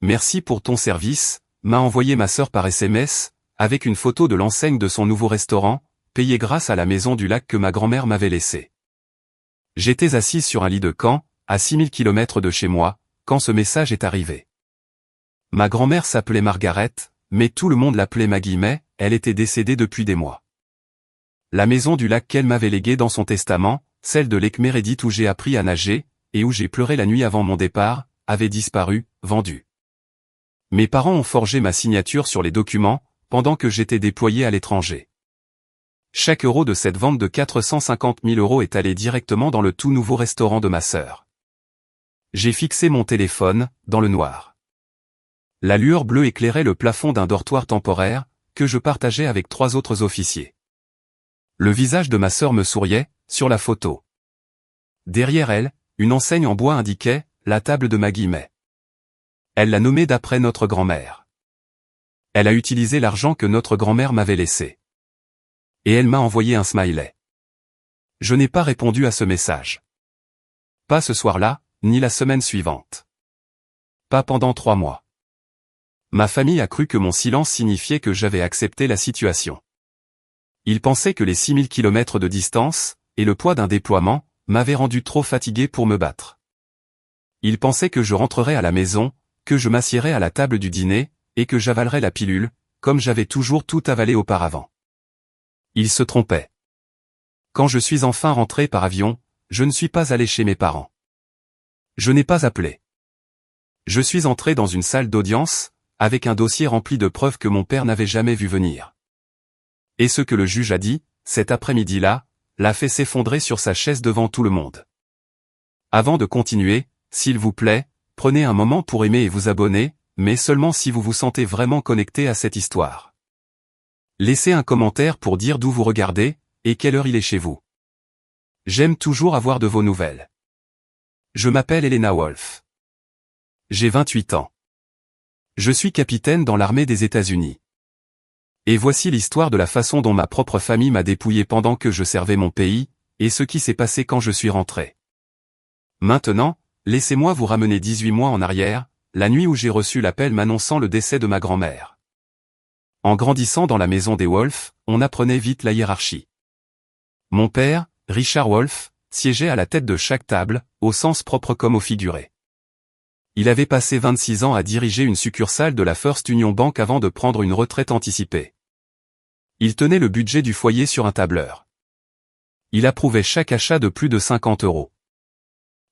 Merci pour ton service, m'a envoyé ma sœur par SMS, avec une photo de l'enseigne de son nouveau restaurant, payé grâce à la maison du lac que ma grand-mère m'avait laissée. J'étais assise sur un lit de camp, à 6000 km de chez moi, quand ce message est arrivé. Ma grand-mère s'appelait Margaret, mais tout le monde l'appelait Maggie, mais elle était décédée depuis des mois. La maison du lac qu'elle m'avait léguée dans son testament, celle de Lake Meredith où j'ai appris à nager, et où j'ai pleuré la nuit avant mon départ, avait disparu, vendue. Mes parents ont forgé ma signature sur les documents, pendant que j'étais déployé à l'étranger. Chaque euro de cette vente de 450 000 € est allé directement dans le tout nouveau restaurant de ma sœur. J'ai fixé mon téléphone, dans le noir. La lueur bleue éclairait le plafond d'un dortoir temporaire, que je partageais avec 3 autres officiers. Le visage de ma sœur me souriait, sur la photo. Derrière elle, une enseigne en bois indiquait « la table de Maggie May ». Elle l'a nommée d'après notre grand-mère. Elle a utilisé l'argent que notre grand-mère m'avait laissé. Et elle m'a envoyé un smiley. Je n'ai pas répondu à ce message. Pas ce soir-là, ni la semaine suivante. Pas pendant 3 mois. Ma famille a cru que mon silence signifiait que j'avais accepté la situation. Ils pensaient que les 6000 km de distance, et le poids d'un déploiement, m'avaient rendu trop fatigué pour me battre. Ils pensaient que je rentrerais à la maison, que je m'assiérais à la table du dîner, et que j'avalerais la pilule, comme j'avais toujours tout avalé auparavant. Ils se trompaient. Quand je suis enfin rentré par avion, je ne suis pas allé chez mes parents. Je n'ai pas appelé. Je suis entré dans une salle d'audience, avec un dossier rempli de preuves que mon père n'avait jamais vu venir. Et ce que le juge a dit, cet après-midi-là, l'a fait s'effondrer sur sa chaise devant tout le monde. Avant de continuer, s'il vous plaît, prenez un moment pour aimer et vous abonner, mais seulement si vous vous sentez vraiment connecté à cette histoire. Laissez un commentaire pour dire d'où vous regardez, et quelle heure il est chez vous. J'aime toujours avoir de vos nouvelles. Je m'appelle Elena Wolf. J'ai 28 ans. Je suis capitaine dans l'armée des États-Unis. Et voici l'histoire de la façon dont ma propre famille m'a dépouillé pendant que je servais mon pays, et ce qui s'est passé quand je suis rentré. Maintenant, laissez-moi vous ramener 18 mois en arrière, la nuit où j'ai reçu l'appel m'annonçant le décès de ma grand-mère. En grandissant dans la maison des Wolf, on apprenait vite la hiérarchie. Mon père, Richard Wolf, siégeait à la tête de chaque table, au sens propre comme au figuré. Il avait passé 26 ans à diriger une succursale de la First Union Bank avant de prendre une retraite anticipée. Il tenait le budget du foyer sur un tableur. Il approuvait chaque achat de plus de 50 €.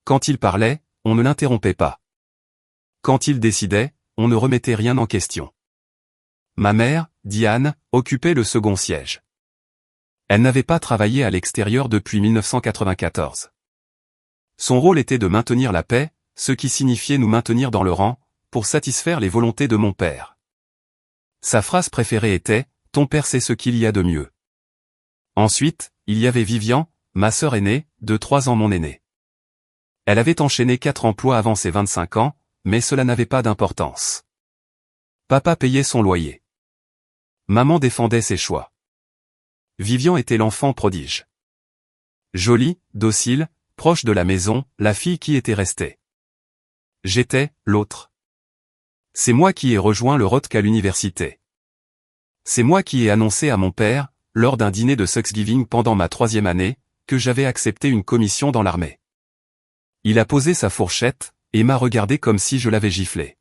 Quand il parlait, on ne l'interrompait pas. Quand il décidait, on ne remettait rien en question. Ma mère, Diane, occupait le second siège. Elle n'avait pas travaillé à l'extérieur depuis 1994. Son rôle était de maintenir la paix, ce qui signifiait nous maintenir dans le rang, pour satisfaire les volontés de mon père. Sa phrase préférée était « Ton père sait ce qu'il y a de mieux ». Ensuite, il y avait Vivian, ma sœur aînée, de 3 ans mon aînée. Elle avait enchaîné 4 emplois avant ses 25 ans, mais cela n'avait pas d'importance. Papa payait son loyer. Maman défendait ses choix. Vivian était l'enfant prodige. Jolie, docile, proche de la maison, la fille qui était restée. J'étais l'autre. C'est moi qui ai rejoint le ROTC à l'université. C'est moi qui ai annoncé à mon père, lors d'un dîner de Thanksgiving pendant ma 3e année, que j'avais accepté une commission dans l'armée. Il a posé sa fourchette, et m'a regardé comme si je l'avais giflé.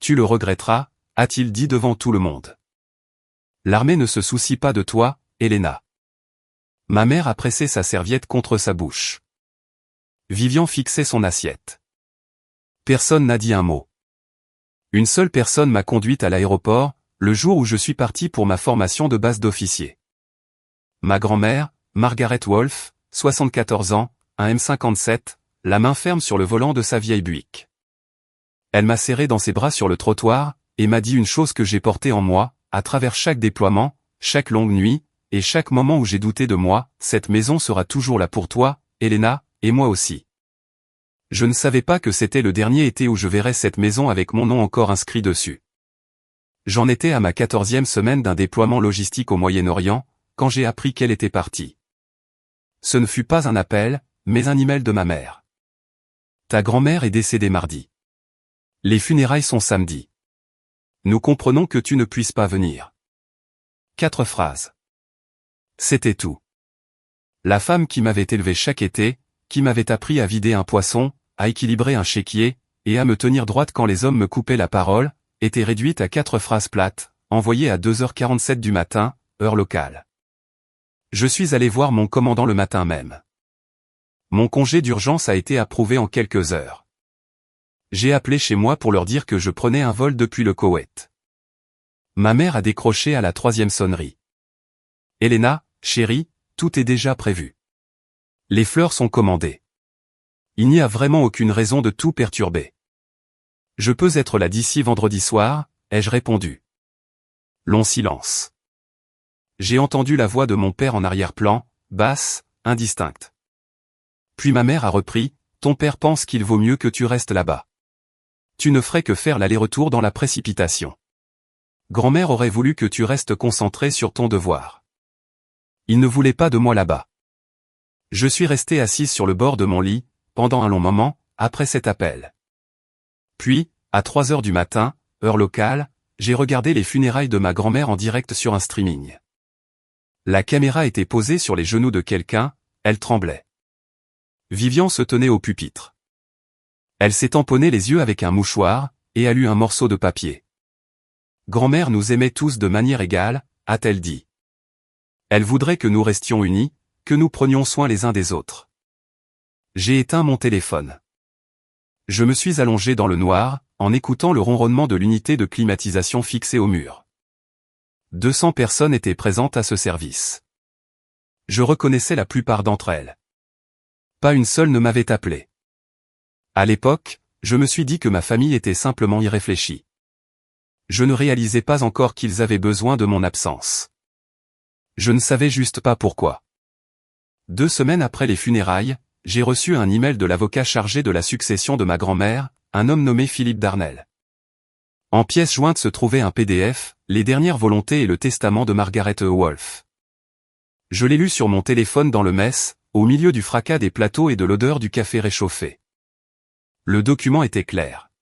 Tu le regretteras, a-t-il dit devant tout le monde. L'armée ne se soucie pas de toi, Elena. Ma mère a pressé sa serviette contre sa bouche. Vivian fixait son assiette. Personne n'a dit un mot. Une seule personne m'a conduite à l'aéroport, le jour où je suis parti pour ma formation de base d'officier. Ma grand-mère, Margaret Wolf, 74 ans, un M57, la main ferme sur le volant de sa vieille Buick. Elle m'a serré dans ses bras sur le trottoir, et m'a dit une chose que j'ai portée en moi, à travers chaque déploiement, chaque longue nuit, et chaque moment où j'ai douté de moi, cette maison sera toujours là pour toi, Elena, et moi aussi. Je ne savais pas que c'était le dernier été où je verrais cette maison avec mon nom encore inscrit dessus. J'en étais à ma 14e semaine d'un déploiement logistique au Moyen-Orient, quand j'ai appris qu'elle était partie. Ce ne fut pas un appel, mais un email de ma mère. Ta grand-mère est décédée mardi. Les funérailles sont samedi. Nous comprenons que tu ne puisses pas venir. 4 phrases. C'était tout. La femme qui m'avait élevé chaque été, qui m'avait appris à vider un poisson, à équilibrer un chéquier, et à me tenir droite quand les hommes me coupaient la parole, était réduite à 4 phrases plates, envoyées à 2h47 du matin, heure locale. Je suis allé voir mon commandant le matin même. Mon congé d'urgence a été approuvé en quelques heures. J'ai appelé chez moi pour leur dire que je prenais un vol depuis le Koweït. Ma mère a décroché à la 3e sonnerie. Elena, chérie, tout est déjà prévu. Les fleurs sont commandées. Il n'y a vraiment aucune raison de tout perturber. Je peux être là d'ici vendredi soir, ai-je répondu. Long silence. J'ai entendu la voix de mon père en arrière-plan, basse, indistincte. Puis ma mère a repris, ton père pense qu'il vaut mieux que tu restes là-bas. Tu ne ferais que faire l'aller-retour dans la précipitation. Grand-mère aurait voulu que tu restes concentré sur ton devoir. Il ne voulait pas de moi là-bas. Je suis resté assise sur le bord de mon lit, pendant un long moment, après cet appel. Puis, à 3 heures du matin, heure locale, j'ai regardé les funérailles de ma grand-mère en direct sur un streaming. La caméra était posée sur les genoux de quelqu'un, elle tremblait. Vivian se tenait au pupitre. Elle s'est tamponnée les yeux avec un mouchoir, et a lu un morceau de papier. Grand-mère nous aimait tous de manière égale, a-t-elle dit. Elle voudrait que nous restions unis, que nous prenions soin les uns des autres. J'ai éteint mon téléphone. Je me suis allongé dans le noir, en écoutant le ronronnement de l'unité de climatisation fixée au mur. 200 personnes étaient présentes à ce service. Je reconnaissais la plupart d'entre elles. Pas une seule ne m'avait appelé. À l'époque, je me suis dit que ma famille était simplement irréfléchie. Je ne réalisais pas encore qu'ils avaient besoin de mon absence. Je ne savais juste pas pourquoi. 2 semaines après les funérailles, j'ai reçu un email de l'avocat chargé de la succession de ma grand-mère, un homme nommé Philippe Darnel. En pièce jointe se trouvait un PDF, les dernières volontés et le testament de Margaret E. Wolfe. Je l'ai lu sur mon téléphone dans le mess, au milieu du fracas des plateaux et de l'odeur du café réchauffé. Le document était clair.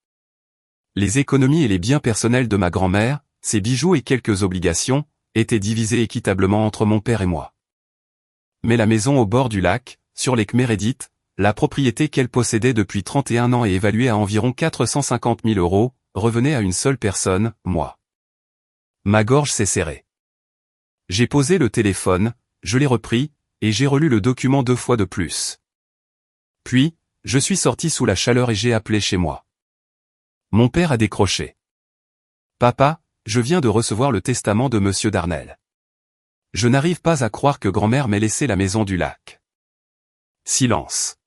Les économies et les biens personnels de ma grand-mère, ses bijoux et quelques obligations, étaient divisés équitablement entre mon père et moi. Mais la maison au bord du lac, sur les Meredith, la propriété qu'elle possédait depuis 31 ans et évaluée à environ 450 000 €, revenait à une seule personne, moi. Ma gorge s'est serrée. J'ai posé le téléphone, je l'ai repris, et j'ai relu le document 2 fois de plus. Puis, je suis sorti sous la chaleur et j'ai appelé chez moi. Mon père a décroché. Papa, je viens de recevoir le testament de Monsieur Darnel. Je n'arrive pas à croire que grand-mère m'ait laissé la maison du lac. Silence.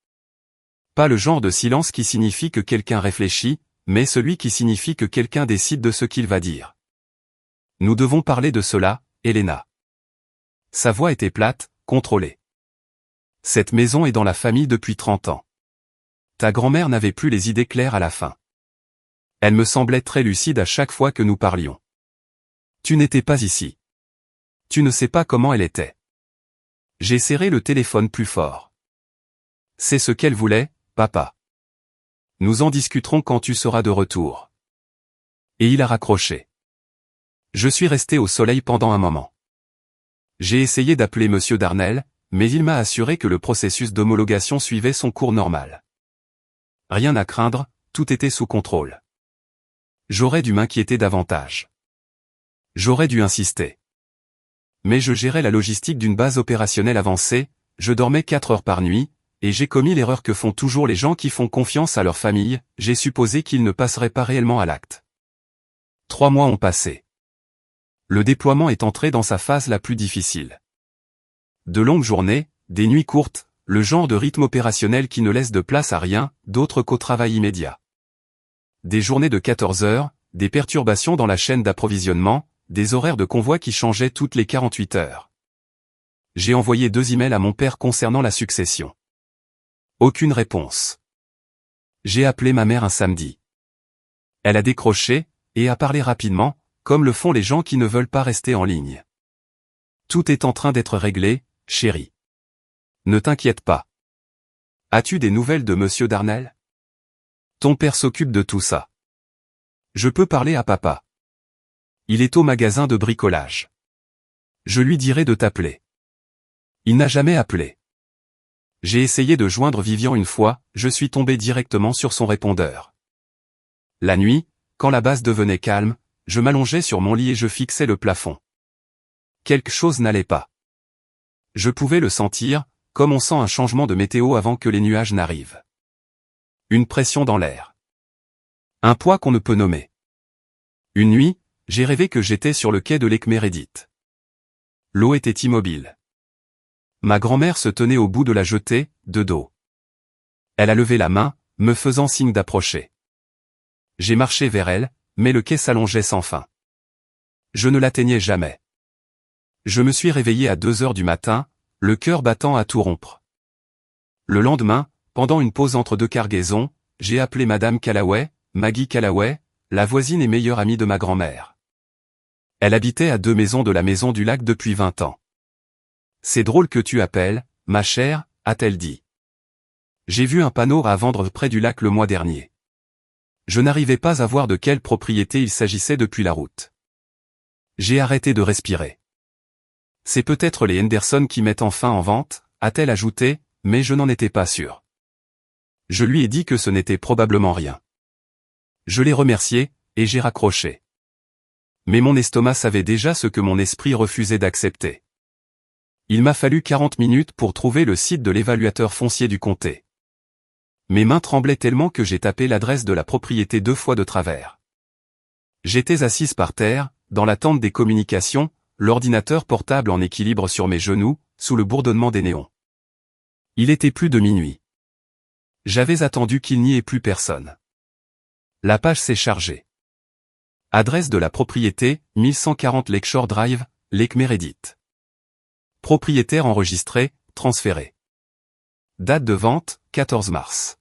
Pas le genre de silence qui signifie que quelqu'un réfléchit, mais celui qui signifie que quelqu'un décide de ce qu'il va dire. Nous devons parler de cela, Elena. Sa voix était plate, contrôlée. Cette maison est dans la famille depuis 30 ans. Ta grand-mère n'avait plus les idées claires à la fin. Elle me semblait très lucide à chaque fois que nous parlions. Tu n'étais pas ici. Tu ne sais pas comment elle était. J'ai serré le téléphone plus fort. C'est ce qu'elle voulait, papa. Nous en discuterons quand tu seras de retour. Et il a raccroché. Je suis resté au soleil pendant un moment. J'ai essayé d'appeler Monsieur Darnel, mais il m'a assuré que le processus d'homologation suivait son cours normal. Rien à craindre, tout était sous contrôle. J'aurais dû m'inquiéter davantage. J'aurais dû insister. Mais je gérais la logistique d'une base opérationnelle avancée, je dormais 4 heures par nuit, et j'ai commis l'erreur que font toujours les gens qui font confiance à leur famille, j'ai supposé qu'ils ne passeraient pas réellement à l'acte. 3 mois ont passé. Le déploiement est entré dans sa phase la plus difficile. De longues journées, des nuits courtes, le genre de rythme opérationnel qui ne laisse de place à rien, d'autre qu'au travail immédiat. Des journées de 14 heures, des perturbations dans la chaîne d'approvisionnement, des horaires de convoi qui changeaient toutes les 48 heures. J'ai envoyé 2 emails à mon père concernant la succession. Aucune réponse. J'ai appelé ma mère un samedi. Elle a décroché, et a parlé rapidement, comme le font les gens qui ne veulent pas rester en ligne. Tout est en train d'être réglé, chérie. Ne t'inquiète pas. As-tu des nouvelles de Monsieur Darnel? Ton père s'occupe de tout ça. Je peux parler à papa. Il est au magasin de bricolage. Je lui dirai de t'appeler. Il n'a jamais appelé. J'ai essayé de joindre Vivian une fois, je suis tombé directement sur son répondeur. La nuit, quand la base devenait calme, je m'allongeais sur mon lit et je fixais le plafond. Quelque chose n'allait pas. Je pouvais le sentir, comme on sent un changement de météo avant que les nuages n'arrivent. Une pression dans l'air. Un poids qu'on ne peut nommer. Une nuit, j'ai rêvé que j'étais sur le quai de Lake Meredith. L'eau était immobile. Ma grand-mère se tenait au bout de la jetée, de dos. Elle a levé la main, me faisant signe d'approcher. J'ai marché vers elle, mais le quai s'allongeait sans fin. Je ne l'atteignais jamais. Je me suis réveillé à 2 heures du matin, le cœur battant à tout rompre. Le lendemain, pendant une pause entre 2 cargaisons, j'ai appelé Madame Callaway, Maggie Callaway, la voisine et meilleure amie de ma grand-mère. Elle habitait à 2 maisons de la maison du lac depuis 20 ans. C'est drôle que tu appelles, ma chère, a-t-elle dit. J'ai vu un panneau à vendre près du lac le mois dernier. Je n'arrivais pas à voir de quelle propriété il s'agissait depuis la route. J'ai arrêté de respirer. C'est peut-être les Henderson qui mettent enfin en vente, a-t-elle ajouté, mais je n'en étais pas sûr. Je lui ai dit que ce n'était probablement rien. Je l'ai remercié, et j'ai raccroché. Mais mon estomac savait déjà ce que mon esprit refusait d'accepter. Il m'a fallu 40 minutes pour trouver le site de l'évaluateur foncier du comté. Mes mains tremblaient tellement que j'ai tapé l'adresse de la propriété 2 fois de travers. J'étais assise par terre, dans l'attente des communications, l'ordinateur portable en équilibre sur mes genoux, sous le bourdonnement des néons. Il était plus de minuit. J'avais attendu qu'il n'y ait plus personne. La page s'est chargée. Adresse de la propriété, 1140 Lakeshore Drive, Lake Meredith. Propriétaire enregistré, transféré. Date de vente, 14 mars.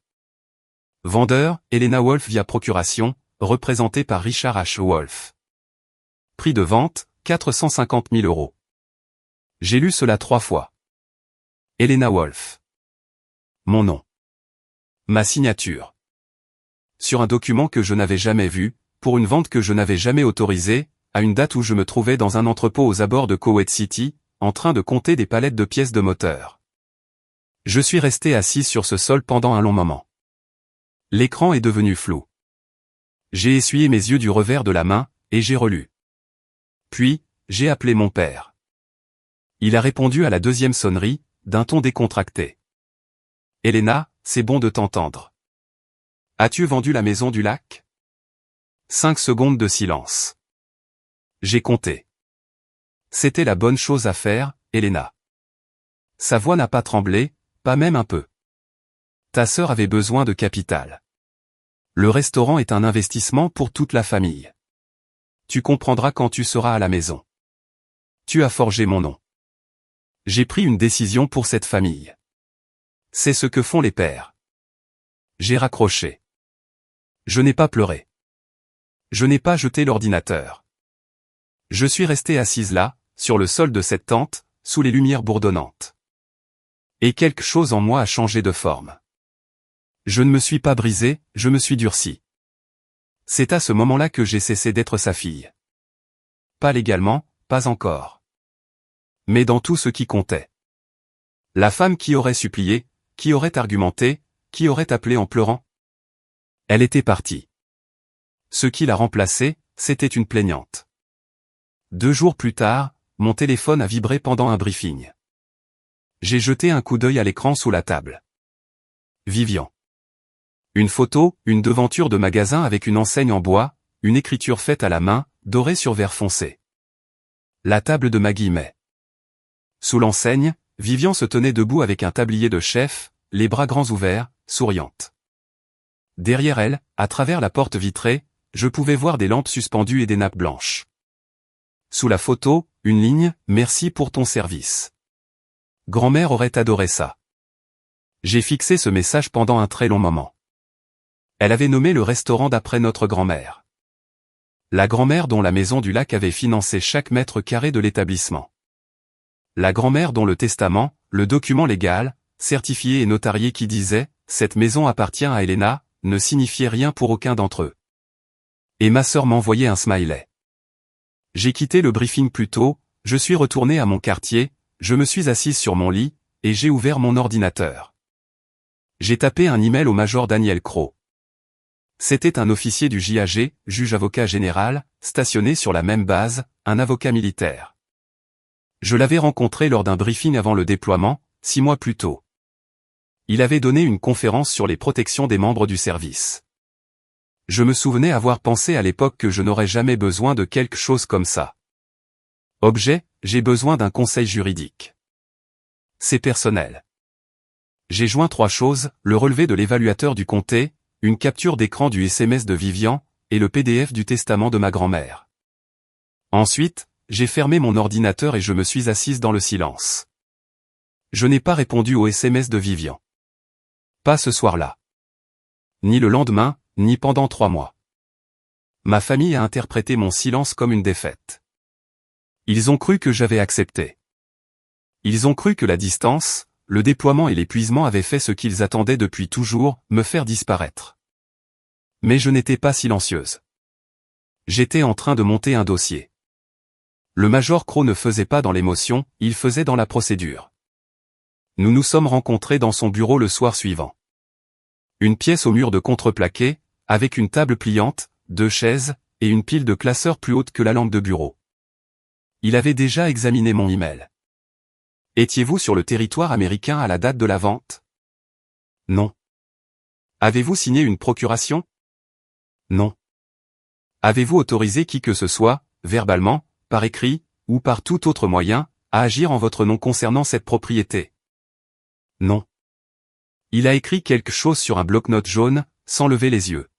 Vendeur, Elena Wolf via procuration, représentée par Richard H. Wolf. Prix de vente, 450 000 €. J'ai lu cela 3 fois. Elena Wolf. Mon nom. Ma signature. Sur un document que je n'avais jamais vu, pour une vente que je n'avais jamais autorisée, à une date où je me trouvais dans un entrepôt aux abords de Cowett City, en train de compter des palettes de pièces de moteur. Je suis resté assis sur ce sol pendant un long moment. L'écran est devenu flou. J'ai essuyé mes yeux du revers de la main, et j'ai relu. Puis, j'ai appelé mon père. Il a répondu à la 2e sonnerie, d'un ton décontracté. « Elena, c'est bon de t'entendre. As-tu vendu la maison du lac ?» 5 secondes de silence. J'ai compté. C'était la bonne chose à faire, Elena. Sa voix n'a pas tremblé, pas même un peu. Ta sœur avait besoin de capital. Le restaurant est un investissement pour toute la famille. Tu comprendras quand tu seras à la maison. Tu as forgé mon nom. J'ai pris une décision pour cette famille. C'est ce que font les pères. J'ai raccroché. Je n'ai pas pleuré. Je n'ai pas jeté l'ordinateur. Je suis resté assise là, sur le sol de cette tente, sous les lumières bourdonnantes. Et quelque chose en moi a changé de forme. Je ne me suis pas brisé, je me suis durci. C'est à ce moment-là que j'ai cessé d'être sa fille. Pas légalement, pas encore. Mais dans tout ce qui comptait. La femme qui aurait supplié, qui aurait argumenté, qui aurait appelé en pleurant. Elle était partie. Ce qui l'a remplacée, c'était une plaignante. 2 jours plus tard, mon téléphone a vibré pendant un briefing. J'ai jeté un coup d'œil à l'écran sous la table. Vivian. Une photo, une devanture de magasin avec une enseigne en bois, une écriture faite à la main, dorée sur verre foncé. La table de Maggie May. Sous l'enseigne, Vivian se tenait debout avec un tablier de chef, les bras grands ouverts, souriante. Derrière elle, à travers la porte vitrée, je pouvais voir des lampes suspendues et des nappes blanches. Sous la photo, une ligne, « Merci pour ton service. Grand-mère aurait adoré ça. » J'ai fixé ce message pendant un très long moment. Elle avait nommé le restaurant d'après notre grand-mère. La grand-mère dont la maison du lac avait financé chaque mètre carré de l'établissement. La grand-mère dont le testament, le document légal, certifié et notarié qui disait « Cette maison appartient à Elena », ne signifiait rien pour aucun d'entre eux. Et ma sœur m'envoyait un smiley. J'ai quitté le briefing plus tôt, je suis retourné à mon quartier, je me suis assise sur mon lit, et j'ai ouvert mon ordinateur. J'ai tapé un email au major Daniel Crowe. C'était un officier du JAG, juge avocat général, stationné sur la même base, un avocat militaire. Je l'avais rencontré lors d'un briefing avant le déploiement, 6 mois plus tôt. Il avait donné une conférence sur les protections des membres du service. Je me souvenais avoir pensé à l'époque que je n'aurais jamais besoin de quelque chose comme ça. Objet, j'ai besoin d'un conseil juridique. C'est personnel. J'ai joint 3 choses, le relevé de l'évaluateur du comté, une capture d'écran du SMS de Vivian, et le PDF du testament de ma grand-mère. Ensuite, j'ai fermé mon ordinateur et je me suis assise dans le silence. Je n'ai pas répondu au SMS de Vivian. Pas ce soir-là. Ni le lendemain, ni pendant 3 mois. Ma famille a interprété mon silence comme une défaite. Ils ont cru que j'avais accepté. Ils ont cru que la distance, le déploiement et l'épuisement avaient fait ce qu'ils attendaient depuis toujours, me faire disparaître. Mais je n'étais pas silencieuse. J'étais en train de monter un dossier. Le major Crowe ne faisait pas dans l'émotion, il faisait dans la procédure. Nous nous sommes rencontrés dans son bureau le soir suivant. Une pièce au mur de contreplaqué, avec une table pliante, 2 chaises, et une pile de classeurs plus haute que la lampe de bureau. Il avait déjà examiné mon email. Étiez-vous sur le territoire américain à la date de la vente? Non. Avez-vous signé une procuration? Non. Avez-vous autorisé qui que ce soit, verbalement, par écrit, ou par tout autre moyen, à agir en votre nom concernant cette propriété? Non. Il a écrit quelque chose sur un bloc-notes jaune, sans lever les yeux.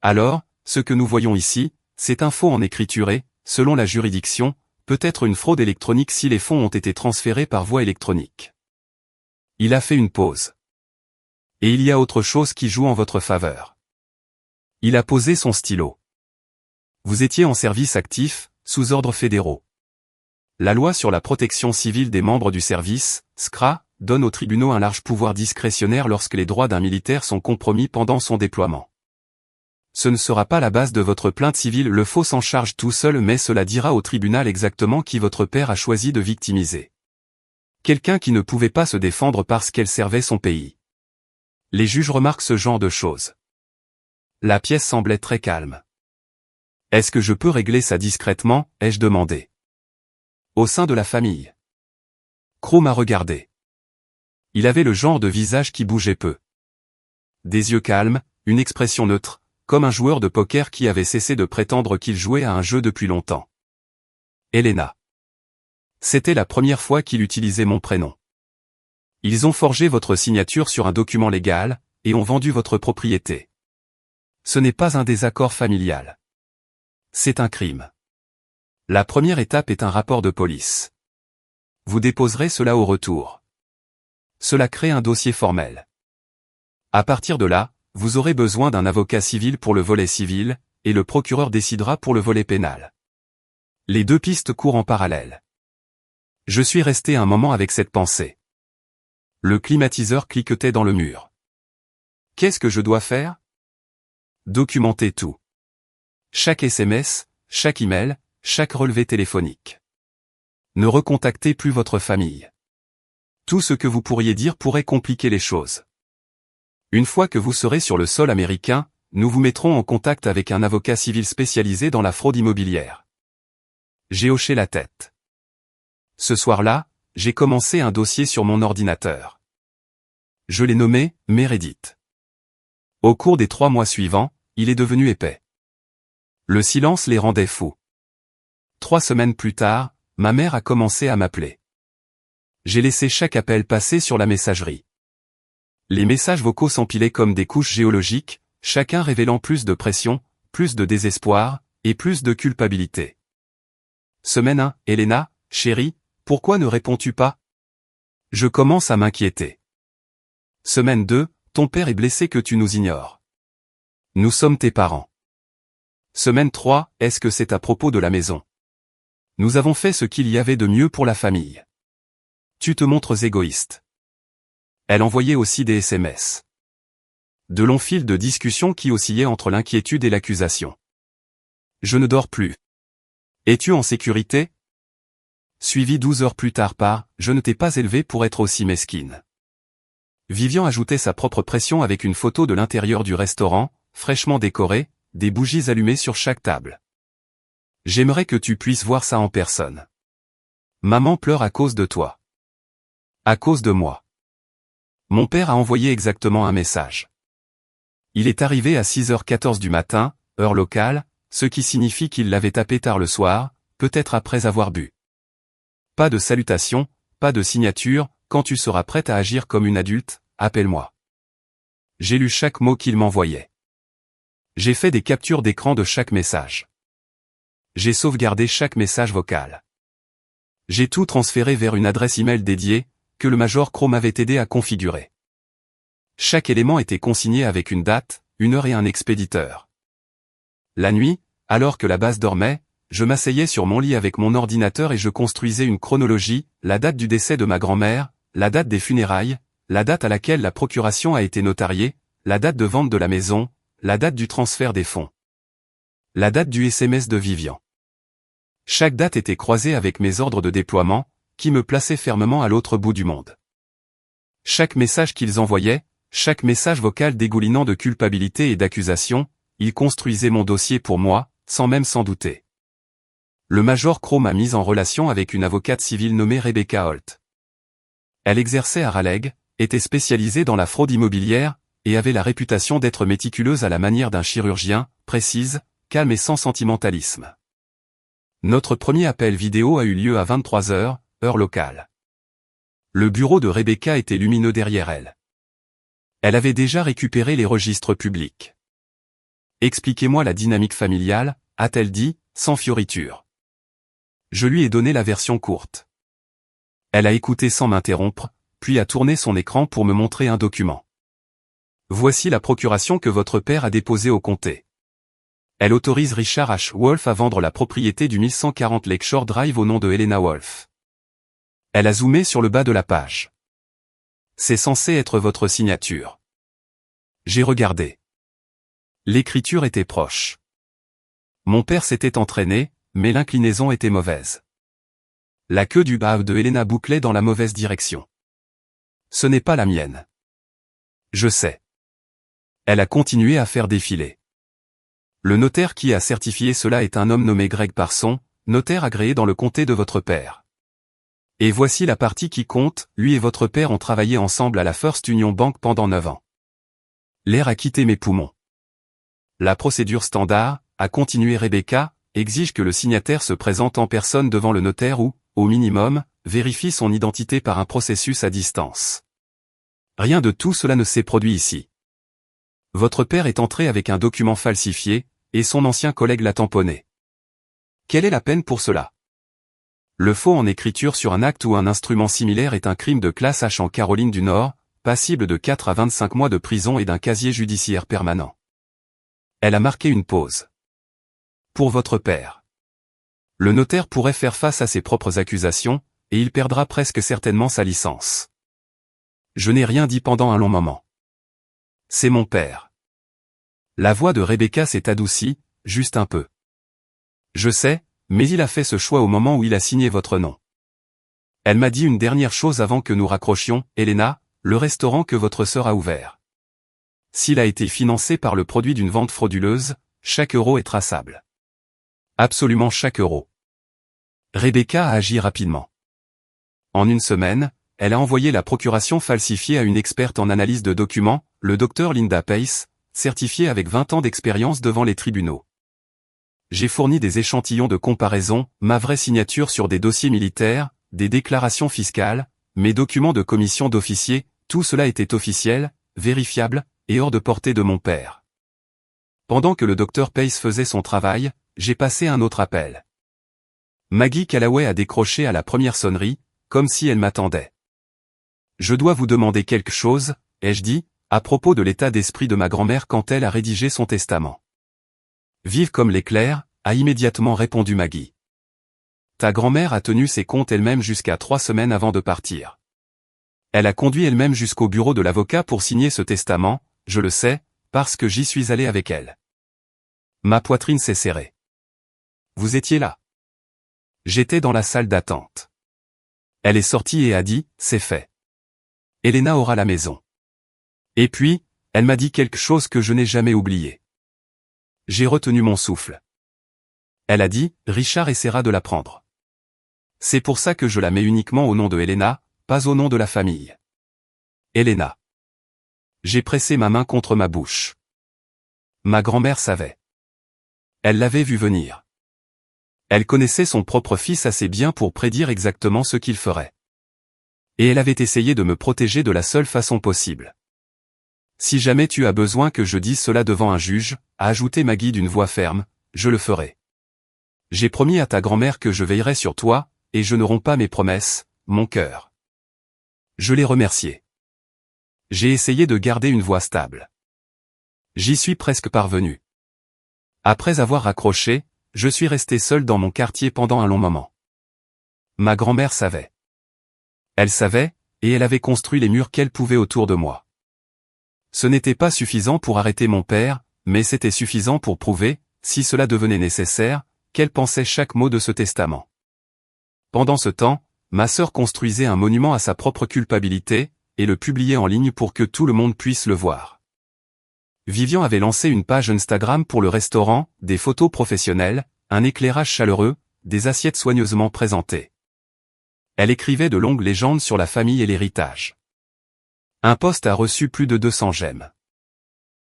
Alors, ce que nous voyons ici, c'est un faux en écriture et, selon la juridiction, peut-être une fraude électronique si les fonds ont été transférés par voie électronique. Il a fait une pause. Et il y a autre chose qui joue en votre faveur. Il a posé son stylo. Vous étiez en service actif, sous ordres fédéraux. La loi sur la protection civile des membres du service, SCRA, donne aux tribunaux un large pouvoir discrétionnaire lorsque les droits d'un militaire sont compromis pendant son déploiement. Ce ne sera pas la base de votre plainte civile, le faux s'en charge tout seul, mais cela dira au tribunal exactement qui votre père a choisi de victimiser. Quelqu'un qui ne pouvait pas se défendre parce qu'elle servait son pays. Les juges remarquent ce genre de choses. La pièce semblait très calme. Est-ce que je peux régler ça discrètement, ai-je demandé. Au sein de la famille. Crowe m'a regardé. Il avait le genre de visage qui bougeait peu. Des yeux calmes, une expression neutre, comme un joueur de poker qui avait cessé de prétendre qu'il jouait à un jeu depuis longtemps. Elena. C'était la première fois qu'il utilisait mon prénom. Ils ont forgé votre signature sur un document légal, et ont vendu votre propriété. Ce n'est pas un désaccord familial. C'est un crime. La première étape est un rapport de police. Vous déposerez cela au retour. Cela crée un dossier formel. À partir de là, vous aurez besoin d'un avocat civil pour le volet civil, et le procureur décidera pour le volet pénal. Les 2 pistes courent en parallèle. Je suis resté un moment avec cette pensée. Le climatiseur cliquetait dans le mur. Qu'est-ce que je dois faire? Documenter tout. Chaque SMS, chaque email, chaque relevé téléphonique. Ne recontactez plus votre famille. Tout ce que vous pourriez dire pourrait compliquer les choses. Une fois que vous serez sur le sol américain, nous vous mettrons en contact avec un avocat civil spécialisé dans la fraude immobilière. J'ai hoché la tête. Ce soir-là, j'ai commencé un dossier sur mon ordinateur. Je l'ai nommé Meredith. Au cours des 3 mois suivants, il est devenu épais. Le silence les rendait fous. 3 semaines plus tard, ma mère a commencé à m'appeler. J'ai laissé chaque appel passer sur la messagerie. Les messages vocaux s'empilaient comme des couches géologiques, chacun révélant plus de pression, plus de désespoir, et plus de culpabilité. Semaine 1, Elena, chérie, pourquoi ne réponds-tu pas? Je commence à m'inquiéter. Semaine 2, ton père est blessé que tu nous ignores. Nous sommes tes parents. Semaine 3, est-ce que c'est à propos de la maison? Nous avons fait ce qu'il y avait de mieux pour la famille. Tu te montres égoïste. Elle envoyait aussi des SMS. De longs fils de discussion qui oscillaient entre l'inquiétude et l'accusation. Je ne dors plus. Es-tu en sécurité? Suivi 12 heures plus tard par « Je ne t'ai pas élevé pour être aussi mesquine ». Vivian ajoutait sa propre pression avec une photo de l'intérieur du restaurant, fraîchement décoré, des bougies allumées sur chaque table. J'aimerais que tu puisses voir ça en personne. Maman pleure à cause de toi. À cause de moi. Mon père a envoyé exactement un message. Il est arrivé à 6h14 du matin, heure locale, ce qui signifie qu'il l'avait tapé tard le soir, peut-être après avoir bu. Pas de salutation, pas de signature, quand tu seras prête à agir comme une adulte, appelle-moi. J'ai lu chaque mot qu'il m'envoyait. J'ai fait des captures d'écran de chaque message. J'ai sauvegardé chaque message vocal. J'ai tout transféré vers une adresse email dédiée, que le Major Crow m'avait aidé à configurer. Chaque élément était consigné avec une date, une heure et un expéditeur. La nuit, alors que la base dormait, je m'asseyais sur mon lit avec mon ordinateur et je construisais une chronologie, la date du décès de ma grand-mère, la date des funérailles, la date à laquelle la procuration a été notariée, la date de vente de la maison, la date du transfert des fonds. La date du SMS de Vivian. Chaque date était croisée avec mes ordres de déploiement, qui me plaçaient fermement à l'autre bout du monde. Chaque message qu'ils envoyaient, chaque message vocal dégoulinant de culpabilité et d'accusation, ils construisaient mon dossier pour moi, sans même s'en douter. Le Major Crow m'a mise en relation avec une avocate civile nommée Rebecca Holt. Elle exerçait à Raleigh, était spécialisée dans la fraude immobilière, et avait la réputation d'être méticuleuse à la manière d'un chirurgien, précise, calme et sans sentimentalisme. Notre premier appel vidéo a eu lieu à 23h, heure locale. Le bureau de Rebecca était lumineux derrière elle. Elle avait déjà récupéré les registres publics. Expliquez-moi la dynamique familiale, a-t-elle dit, sans fioriture. Je lui ai donné la version courte. Elle a écouté sans m'interrompre, puis a tourné son écran pour me montrer un document. Voici la procuration que votre père a déposée au comté. Elle autorise Richard H. Wolf à vendre la propriété du 1140 Lakeshore Drive au nom de Helena Wolf. Elle a zoomé sur le bas de la page. C'est censé être votre signature. J'ai regardé. L'écriture était proche. Mon père s'était entraîné, mais l'inclinaison était mauvaise. La queue du bas de Helena bouclait dans la mauvaise direction. Ce n'est pas la mienne. Je sais. Elle a continué à faire défiler. Le notaire qui a certifié cela est un homme nommé Greg Parson, notaire agréé dans le comté de votre père. Et voici la partie qui compte, lui et votre père ont travaillé ensemble à la First Union Bank pendant 9 ans. L'air a quitté mes poumons. La procédure standard, a continué Rebecca, exige que le signataire se présente en personne devant le notaire ou, au minimum, vérifie son identité par un processus à distance. Rien de tout cela ne s'est produit ici. Votre père est entré avec un document falsifié, et son ancien collègue l'a tamponné. Quelle est la peine pour cela? Le faux en écriture sur un acte ou un instrument similaire est un crime de classe H en Caroline du Nord, passible de 4 à 25 mois de prison et d'un casier judiciaire permanent. Elle a marqué une pause. Pour votre père. Le notaire pourrait faire face à ses propres accusations, et il perdra presque certainement sa licence. Je n'ai rien dit pendant un long moment. C'est mon père. La voix de Rebecca s'est adoucie, juste un peu. Je sais, mais il a fait ce choix au moment où il a signé votre nom. Elle m'a dit une dernière chose avant que nous raccrochions, Helena, le restaurant que votre sœur a ouvert. S'il a été financé par le produit d'une vente frauduleuse, chaque euro est traçable. Absolument chaque euro. Rebecca a agi rapidement. En une semaine, elle a envoyé la procuration falsifiée à une experte en analyse de documents, le Dr Linda Pace, certifiée avec 20 ans d'expérience devant les tribunaux. J'ai fourni des échantillons de comparaison, ma vraie signature sur des dossiers militaires, des déclarations fiscales, mes documents de commission d'officier, tout cela était officiel, vérifiable, et hors de portée de mon père. Pendant que le Dr Pace faisait son travail, j'ai passé un autre appel. Maggie Callaway a décroché à la première sonnerie, comme si elle m'attendait. Je dois vous demander quelque chose, ai-je dit, à propos de l'état d'esprit de ma grand-mère quand elle a rédigé son testament. Vive comme l'éclair, a immédiatement répondu Maggie. Ta grand-mère a tenu ses comptes elle-même jusqu'à 3 semaines avant de partir. Elle a conduit elle-même jusqu'au bureau de l'avocat pour signer ce testament, je le sais, parce que j'y suis allé avec elle. Ma poitrine s'est serrée. vous étiez là. J'étais dans la salle d'attente. Elle est sortie et a dit, c'est fait. Elena aura la maison. Et puis, elle m'a dit quelque chose que je n'ai jamais oublié. J'ai retenu mon souffle. Elle a dit, Richard essaiera de la prendre. C'est pour ça que je la mets uniquement au nom de Elena, pas au nom de la famille. Elena. J'ai pressé ma main contre ma bouche. Ma grand-mère savait. Elle l'avait vu venir. Elle connaissait son propre fils assez bien pour prédire exactement ce qu'il ferait. Et elle avait essayé de me protéger de la seule façon possible. Si jamais tu as besoin que je dise cela devant un juge, a ajouté Maggie d'une voix ferme, je le ferai. J'ai promis à ta grand-mère que je veillerai sur toi, et je ne romps pas mes promesses, mon cœur. Je l'ai remercié. J'ai essayé de garder une voix stable. J'y suis presque parvenu. Après avoir raccroché, je suis resté seul dans mon quartier pendant un long moment. Ma grand-mère savait. Elle savait, et elle avait construit les murs qu'elle pouvait autour de moi. Ce n'était pas suffisant pour arrêter mon père, mais c'était suffisant pour prouver, si cela devenait nécessaire, qu'elle pensait chaque mot de ce testament. Pendant ce temps, ma sœur construisait un monument à sa propre culpabilité, et le publiait en ligne pour que tout le monde puisse le voir. Vivian avait lancé une page Instagram pour le restaurant, des photos professionnelles, un éclairage chaleureux, des assiettes soigneusement présentées. Elle écrivait de longues légendes sur la famille et l'héritage. Un post a reçu plus de 200 j'aime.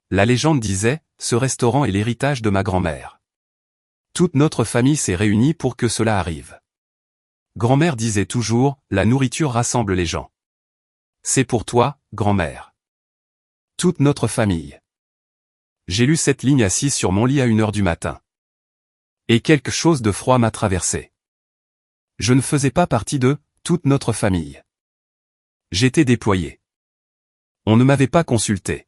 La légende disait, ce restaurant est l'héritage de ma grand-mère. Toute notre famille s'est réunie pour que cela arrive. Grand-mère disait toujours, la nourriture rassemble les gens. C'est pour toi, grand-mère. Toute notre famille. J'ai lu cette ligne assise sur mon lit à 1h du matin. Et quelque chose de froid m'a traversé. Je ne faisais pas partie de toute notre famille. J'étais déployé. On ne m'avait pas consulté.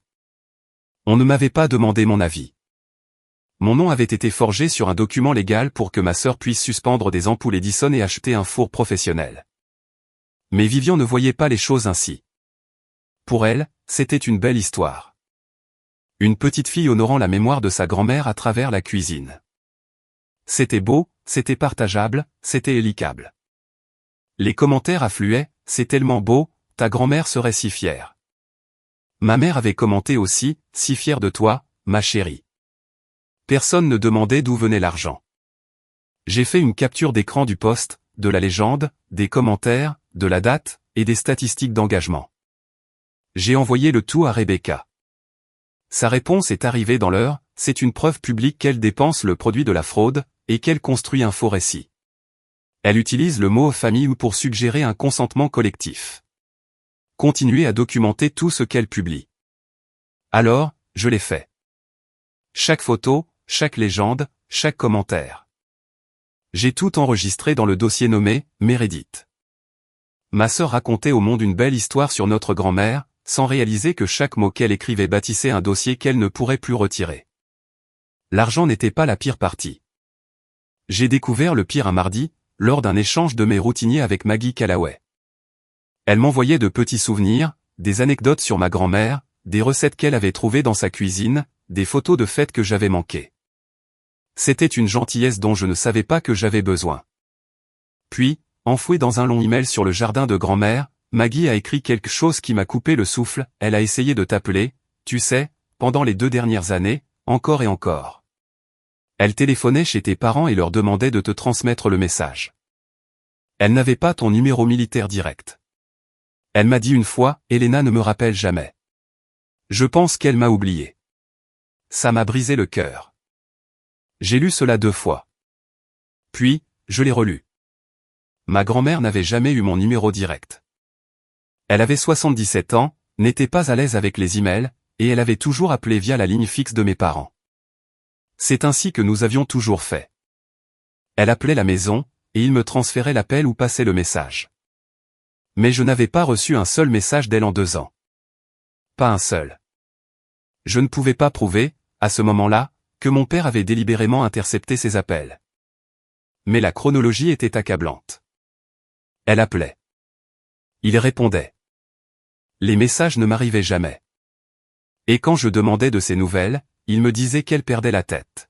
On ne m'avait pas demandé mon avis. Mon nom avait été forgé sur un document légal pour que ma sœur puisse suspendre des ampoules Edison et acheter un four professionnel. Mais Vivian ne voyait pas les choses ainsi. Pour elle, c'était une belle histoire. Une petite fille honorant la mémoire de sa grand-mère à travers la cuisine. C'était beau, c'était partageable, c'était élicable. Les commentaires affluaient, c'est tellement beau, ta grand-mère serait si fière. Ma mère avait commenté aussi, si fière de toi, ma chérie. Personne ne demandait d'où venait l'argent. J'ai fait une capture d'écran du post, de la légende, des commentaires, de la date, et des statistiques d'engagement. J'ai envoyé le tout à Rebecca. Sa réponse est arrivée dans l'heure, c'est une preuve publique qu'elle dépense le produit de la fraude, et qu'elle construit un faux récit. Elle utilise le mot famille pour suggérer un consentement collectif. Continuez à documenter tout ce qu'elle publie. Alors, je l'ai fait. Chaque photo, chaque légende, chaque commentaire. J'ai tout enregistré dans le dossier nommé « Meredith ». Ma sœur racontait au monde une belle histoire sur notre grand-mère, sans réaliser que chaque mot qu'elle écrivait bâtissait un dossier qu'elle ne pourrait plus retirer. L'argent n'était pas la pire partie. J'ai découvert le pire un mardi, lors d'un échange de mes routiniers avec Maggie Callaway. Elle m'envoyait de petits souvenirs, des anecdotes sur ma grand-mère, des recettes qu'elle avait trouvées dans sa cuisine, des photos de fêtes que j'avais manquées. C'était une gentillesse dont je ne savais pas que j'avais besoin. Puis, enfouie dans un long email sur le jardin de grand-mère, Maggie a écrit quelque chose qui m'a coupé le souffle, elle a essayé de t'appeler, tu sais, pendant les 2 dernières années, encore et encore. Elle téléphonait chez tes parents et leur demandait de te transmettre le message. Elle n'avait pas ton numéro militaire direct. Elle m'a dit une fois, Elena ne me rappelle jamais. Je pense qu'elle m'a oublié. Ça m'a brisé le cœur. J'ai lu cela 2 fois. Puis, je l'ai relu. Ma grand-mère n'avait jamais eu mon numéro direct. Elle avait 77 ans, n'était pas à l'aise avec les emails, et elle avait toujours appelé via la ligne fixe de mes parents. C'est ainsi que nous avions toujours fait. Elle appelait la maison, et il me transférait l'appel ou passait le message. Mais je n'avais pas reçu un seul message d'elle en 2 ans. Pas un seul. Je ne pouvais pas prouver, à ce moment-là, que mon père avait délibérément intercepté ses appels. Mais la chronologie était accablante. Elle appelait. Il répondait. Les messages ne m'arrivaient jamais. Et quand je demandais de ses nouvelles, il me disait qu'elle perdait la tête.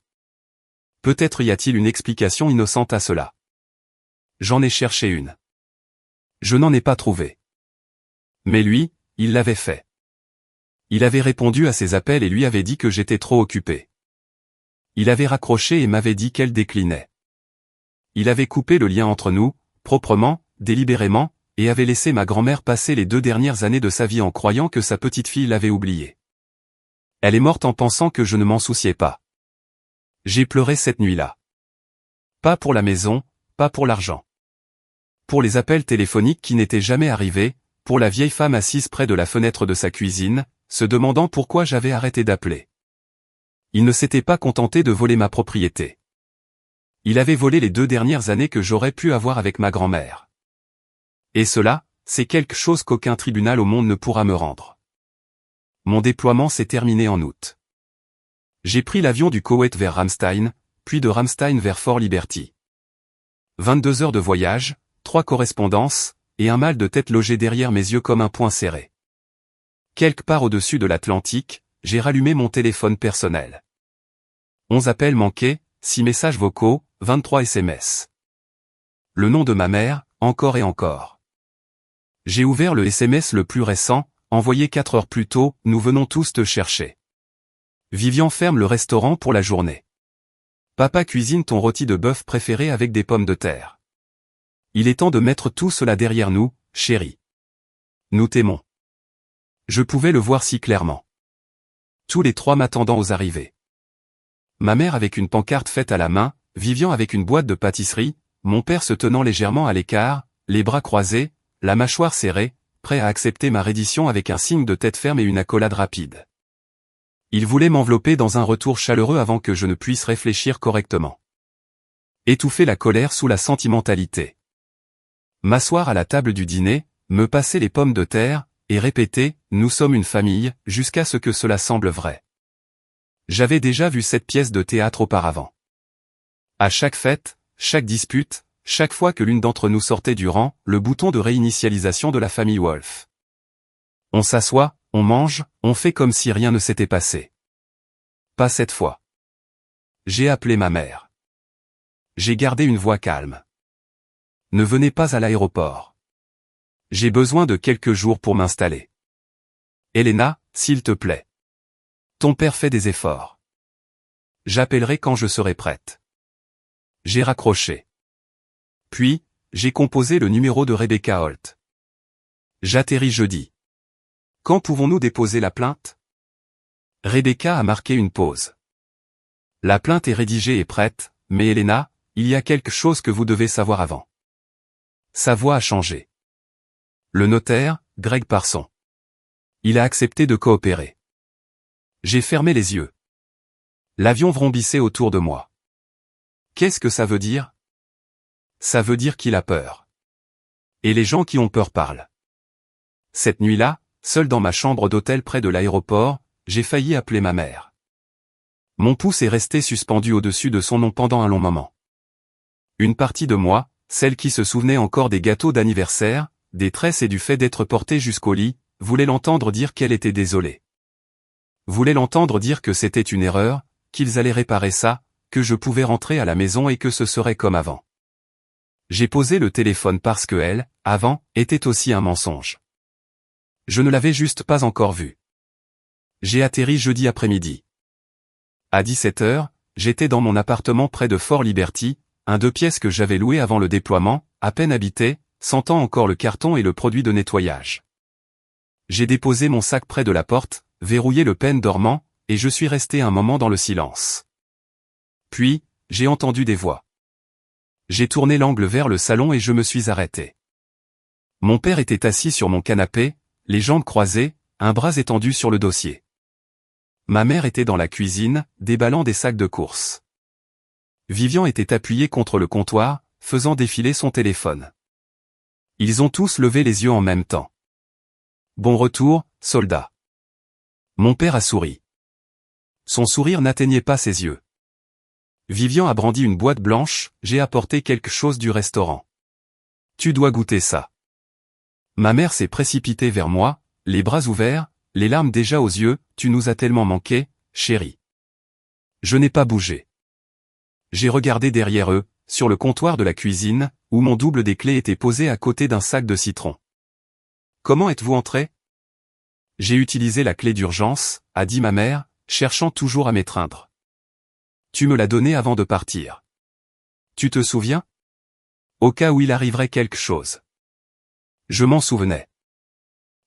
Peut-être y a-t-il une explication innocente à cela. J'en ai cherché une. Je n'en ai pas trouvé. Mais lui, il l'avait fait. Il avait répondu à ses appels et lui avait dit que j'étais trop occupé. Il avait raccroché et m'avait dit qu'elle déclinait. Il avait coupé le lien entre nous, proprement, délibérément, et avait laissé ma grand-mère passer les 2 dernières années de sa vie en croyant que sa petite-fille l'avait oublié. Elle est morte en pensant que je ne m'en souciais pas. J'ai pleuré cette nuit-là. Pas pour la maison, pas pour l'argent. Pour les appels téléphoniques qui n'étaient jamais arrivés, pour la vieille femme assise près de la fenêtre de sa cuisine, se demandant pourquoi j'avais arrêté d'appeler. Il ne s'était pas contenté de voler ma propriété. Il avait volé les 2 dernières années que j'aurais pu avoir avec ma grand-mère. Et cela, c'est quelque chose qu'aucun tribunal au monde ne pourra me rendre. Mon déploiement s'est terminé en août. J'ai pris l'avion du Koweït vers Ramstein, puis de Ramstein vers Fort Liberty. 22 heures de voyage, 3 correspondances, et un mal de tête logé derrière mes yeux comme un poing serré. Quelque part au-dessus de l'Atlantique, j'ai rallumé mon téléphone personnel. 11 appels manqués, 6 messages vocaux, 23 SMS. Le nom de ma mère, encore et encore. J'ai ouvert le SMS le plus récent, envoyé 4 heures plus tôt, nous venons tous te chercher. Vivian ferme le restaurant pour la journée. Papa cuisine ton rôti de bœuf préféré avec des pommes de terre. Il est temps de mettre tout cela derrière nous, chérie. Nous t'aimons. Je pouvais le voir si clairement. Tous les 3 m'attendant aux arrivées. Ma mère avec une pancarte faite à la main, Vivian avec une boîte de pâtisserie, mon père se tenant légèrement à l'écart, les bras croisés, la mâchoire serrée, prêt à accepter ma reddition avec un signe de tête ferme et une accolade rapide. Il voulait m'envelopper dans un retour chaleureux avant que je ne puisse réfléchir correctement. Étouffer la colère sous la sentimentalité. M'asseoir à la table du dîner, me passer les pommes de terre, et répéter « Nous sommes une famille » jusqu'à ce que cela semble vrai. J'avais déjà vu cette pièce de théâtre auparavant. À chaque fête, chaque dispute, chaque fois que l'une d'entre nous sortait du rang, le bouton de réinitialisation de la famille Wolf. On s'assoit, on mange, on fait comme si rien ne s'était passé. Pas cette fois. J'ai appelé ma mère. J'ai gardé une voix calme. Ne venez pas à l'aéroport. J'ai besoin de quelques jours pour m'installer. Elena, s'il te plaît. Ton père fait des efforts. J'appellerai quand je serai prête. J'ai raccroché. Puis, j'ai composé le numéro de Rebecca Holt. J'atterris jeudi. Quand pouvons-nous déposer la plainte? Rebecca a marqué une pause. La plainte est rédigée et prête, mais Elena, il y a quelque chose que vous devez savoir avant. Sa voix a changé. Le notaire, Greg Parson. Il a accepté de coopérer. J'ai fermé les yeux. L'avion vrombissait autour de moi. Qu'est-ce que ça veut dire? Ça veut dire qu'il a peur. Et les gens qui ont peur parlent. Cette nuit-là, seul dans ma chambre d'hôtel près de l'aéroport, j'ai failli appeler ma mère. Mon pouce est resté suspendu au-dessus de son nom pendant un long moment. Une partie de moi, celle qui se souvenait encore des gâteaux d'anniversaire, des tresses et du fait d'être portée jusqu'au lit, voulait l'entendre dire qu'elle était désolée. Voulait l'entendre dire que c'était une erreur, qu'ils allaient réparer ça, que je pouvais rentrer à la maison et que ce serait comme avant. J'ai posé le téléphone parce que elle, avant, était aussi un mensonge. Je ne l'avais juste pas encore vue. J'ai atterri jeudi après-midi. À 17 h, j'étais dans mon appartement près de Fort Liberty, un 2 pièces que j'avais loué avant le déploiement, à peine habité, sentant encore le carton et le produit de nettoyage. J'ai déposé mon sac près de la porte, verrouillé le pen dormant, et je suis resté un moment dans le silence. Puis, j'ai entendu des voix. J'ai tourné l'angle vers le salon et je me suis arrêté. Mon père était assis sur mon canapé, les jambes croisées, un bras étendu sur le dossier. Ma mère était dans la cuisine, déballant des sacs de courses. Vivian était appuyé contre le comptoir, faisant défiler son téléphone. Ils ont tous levé les yeux en même temps. Bon retour, soldat. Mon père a souri. Son sourire n'atteignait pas ses yeux. Vivian a brandi une boîte blanche, j'ai apporté quelque chose du restaurant. Tu dois goûter ça. Ma mère s'est précipitée vers moi, les bras ouverts, les larmes déjà aux yeux, tu nous as tellement manqué, chérie. Je n'ai pas bougé. J'ai regardé derrière eux, sur le comptoir de la cuisine, où mon double des clés était posé à côté d'un sac de citron. Comment êtes-vous entré? J'ai utilisé la clé d'urgence, a dit ma mère, cherchant toujours à m'étreindre. Tu me l'as donnée avant de partir. Tu te souviens? Au cas où il arriverait quelque chose. Je m'en souvenais.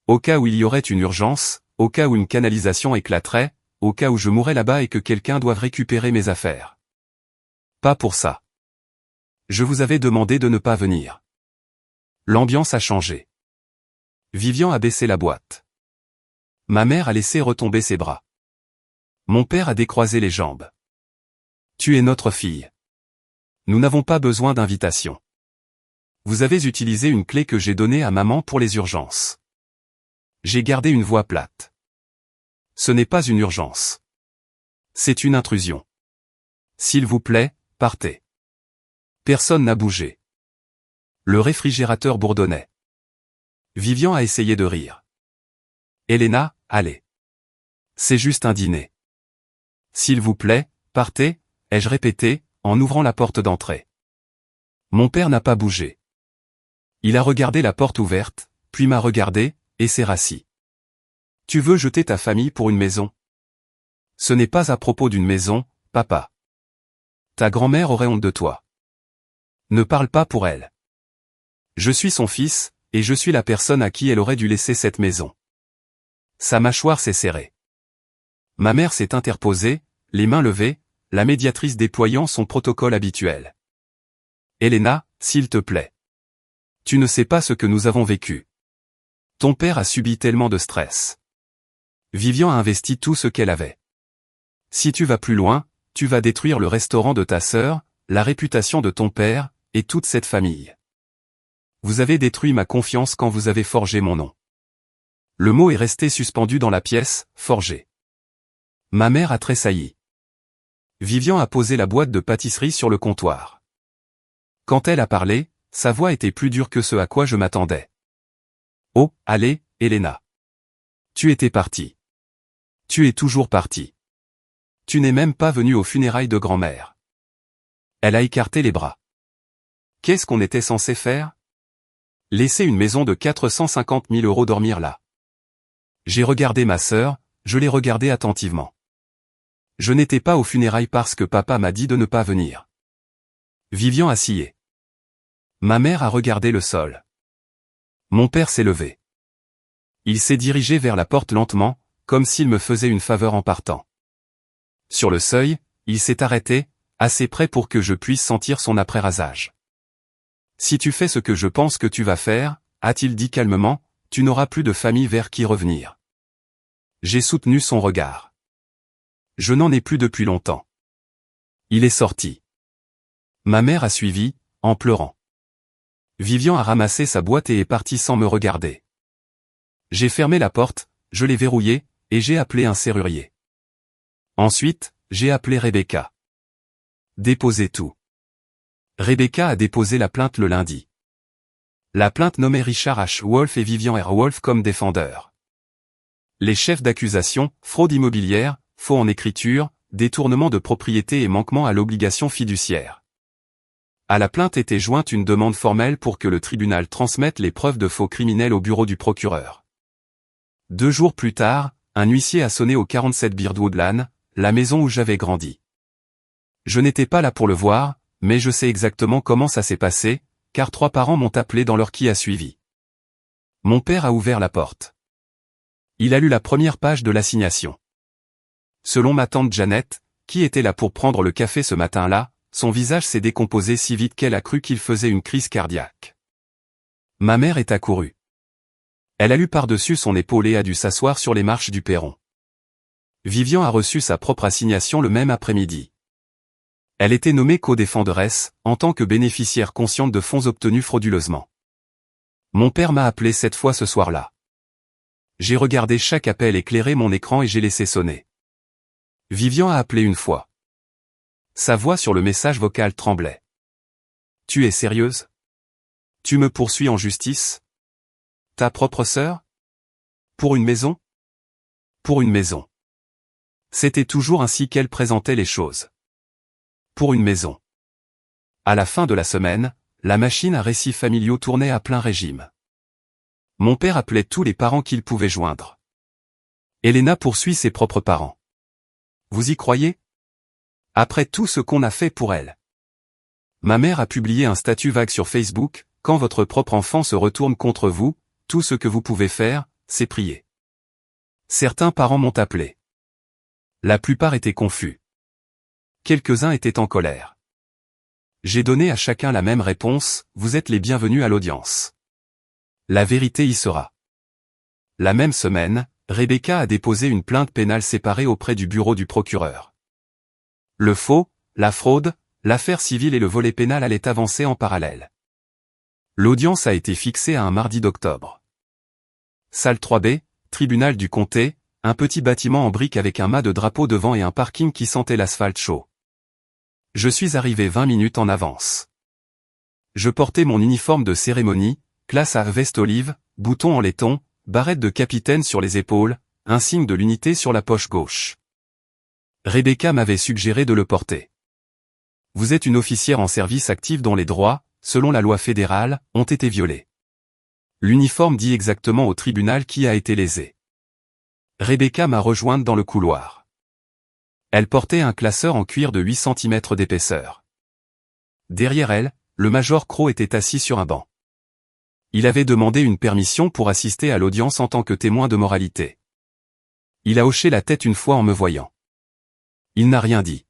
Au cas où il y aurait une urgence, au cas où une canalisation éclaterait, au cas où je mourrais là-bas et que quelqu'un doive récupérer mes affaires. Pas pour ça. Je vous avais demandé de ne pas venir. L'ambiance a changé. Vivian a baissé la boîte. Ma mère a laissé retomber ses bras. Mon père a décroisé les jambes. Tu es notre fille. Nous n'avons pas besoin d'invitation. Vous avez utilisé une clé que j'ai donnée à maman pour les urgences. J'ai gardé une voix plate. Ce n'est pas une urgence. C'est une intrusion. S'il vous plaît, partez. Personne n'a bougé. Le réfrigérateur bourdonnait. Vivian a essayé de rire. Elena, allez. C'est juste un dîner. S'il vous plaît, partez, ai-je répété, en ouvrant la porte d'entrée. Mon père n'a pas bougé. Il a regardé la porte ouverte, puis m'a regardé, et s'est rassis. Tu veux jeter ta famille pour une maison? Ce n'est pas à propos d'une maison, papa. Ta grand-mère aurait honte de toi. Ne parle pas pour elle. Je suis son fils, et je suis la personne à qui elle aurait dû laisser cette maison. Sa mâchoire s'est serrée. Ma mère s'est interposée, les mains levées, la médiatrice déployant son protocole habituel. Elena, s'il te plaît. Tu ne sais pas ce que nous avons vécu. Ton père a subi tellement de stress. Vivian a investi tout ce qu'elle avait. Si tu vas plus loin, tu vas détruire le restaurant de ta sœur, la réputation de ton père, et toute cette famille. Vous avez détruit ma confiance quand vous avez forgé mon nom. Le mot est resté suspendu dans la pièce, forgé. Ma mère a tressailli. Vivian a posé la boîte de pâtisserie sur le comptoir. Quand elle a parlé, sa voix était plus dure que ce à quoi je m'attendais. Oh, allez, Elena. Tu étais partie. Tu es toujours partie. Tu n'es même pas venue aux funérailles de grand-mère. Elle a écarté les bras. Qu'est-ce qu'on était censé faire? Laisser une maison de 450 000 € dormir là. J'ai regardé ma sœur, je l'ai regardée attentivement. Je n'étais pas aux funérailles parce que papa m'a dit de ne pas venir. Vivian a scié. Ma mère a regardé le sol. Mon père s'est levé. Il s'est dirigé vers la porte lentement, comme s'il me faisait une faveur en partant. Sur le seuil, il s'est arrêté, assez près pour que je puisse sentir son après-rasage. Si tu fais ce que je pense que tu vas faire, a-t-il dit calmement, tu n'auras plus de famille vers qui revenir. J'ai soutenu son regard. Je n'en ai plus depuis longtemps. Il est sorti. Ma mère a suivi, en pleurant. Vivian a ramassé sa boîte et est partie sans me regarder. J'ai fermé la porte, je l'ai verrouillée, et j'ai appelé un serrurier. Ensuite, j'ai appelé Rebecca. Déposez tout. Rebecca a déposé la plainte le lundi. La plainte nommait Richard H. Wolf et Vivian R. Wolf comme défendeurs. Les chefs d'accusation, fraude immobilière, faux en écriture, détournement de propriété et manquement à l'obligation fiduciaire. À la plainte était jointe une demande formelle pour que le tribunal transmette les preuves de faux criminels au bureau du procureur. 2 jours plus tard, un huissier a sonné au 47 Beardwood Lane, la maison où j'avais grandi. Je n'étais pas là pour le voir, mais je sais exactement comment ça s'est passé, car 3 parents m'ont appelé dans l'heure qui a suivi. Mon père a ouvert la porte. Il a lu la première page de l'assignation. Selon ma tante Janet, qui était là pour prendre le café ce matin-là, son visage s'est décomposé si vite qu'elle a cru qu'il faisait une crise cardiaque. Ma mère est accourue. Elle a lu par-dessus son épaule et a dû s'asseoir sur les marches du perron. Vivian a reçu sa propre assignation le même après-midi. Elle était nommée co-défenderesse, en tant que bénéficiaire consciente de fonds obtenus frauduleusement. Mon père m'a appelé 7 fois ce soir-là. J'ai regardé chaque appel éclairer mon écran et j'ai laissé sonner. Vivian a appelé une fois. Sa voix sur le message vocal tremblait. Tu es sérieuse? Tu me poursuis en justice? Ta propre sœur? Pour une maison? Pour une maison. C'était toujours ainsi qu'elle présentait les choses. pour une maison. À la fin de la semaine, la machine à récits familiaux tournait à plein régime. Mon père appelait tous les parents qu'il pouvait joindre. Elena poursuit ses propres parents. Vous y croyez? Après tout ce qu'on a fait pour elle. Ma mère a publié un statut vague sur Facebook, quand votre propre enfant se retourne contre vous, tout ce que vous pouvez faire, c'est prier. Certains parents m'ont appelé. La plupart étaient confus. Quelques-uns étaient en colère. J'ai donné à chacun la même réponse, vous êtes les bienvenus à l'audience. La vérité y sera. La même semaine, Rebecca a déposé une plainte pénale séparée auprès du bureau du procureur. Le faux, la fraude, l'affaire civile et le volet pénal allaient avancer en parallèle. L'audience a été fixée à un mardi d'octobre. Salle 3B, tribunal du comté, un petit bâtiment en briques avec un mât de drapeau devant et un parking qui sentait l'asphalte chaud. Je suis arrivé 20 minutes en avance. Je portais mon uniforme de cérémonie, classe à veste olive, bouton en laiton, barrette de capitaine sur les épaules, un signe de l'unité sur la poche gauche. Rebecca m'avait suggéré de le porter. Vous êtes une officière en service active dont les droits, selon la loi fédérale, ont été violés. L'uniforme dit exactement au tribunal qui a été lésé. Rebecca m'a rejointe dans le couloir. Elle portait un classeur en cuir de 8 cm d'épaisseur. Derrière elle, le major Crow était assis sur un banc. Il avait demandé une permission pour assister à l'audience en tant que témoin de moralité. Il a hoché la tête une fois en me voyant. Il n'a rien dit.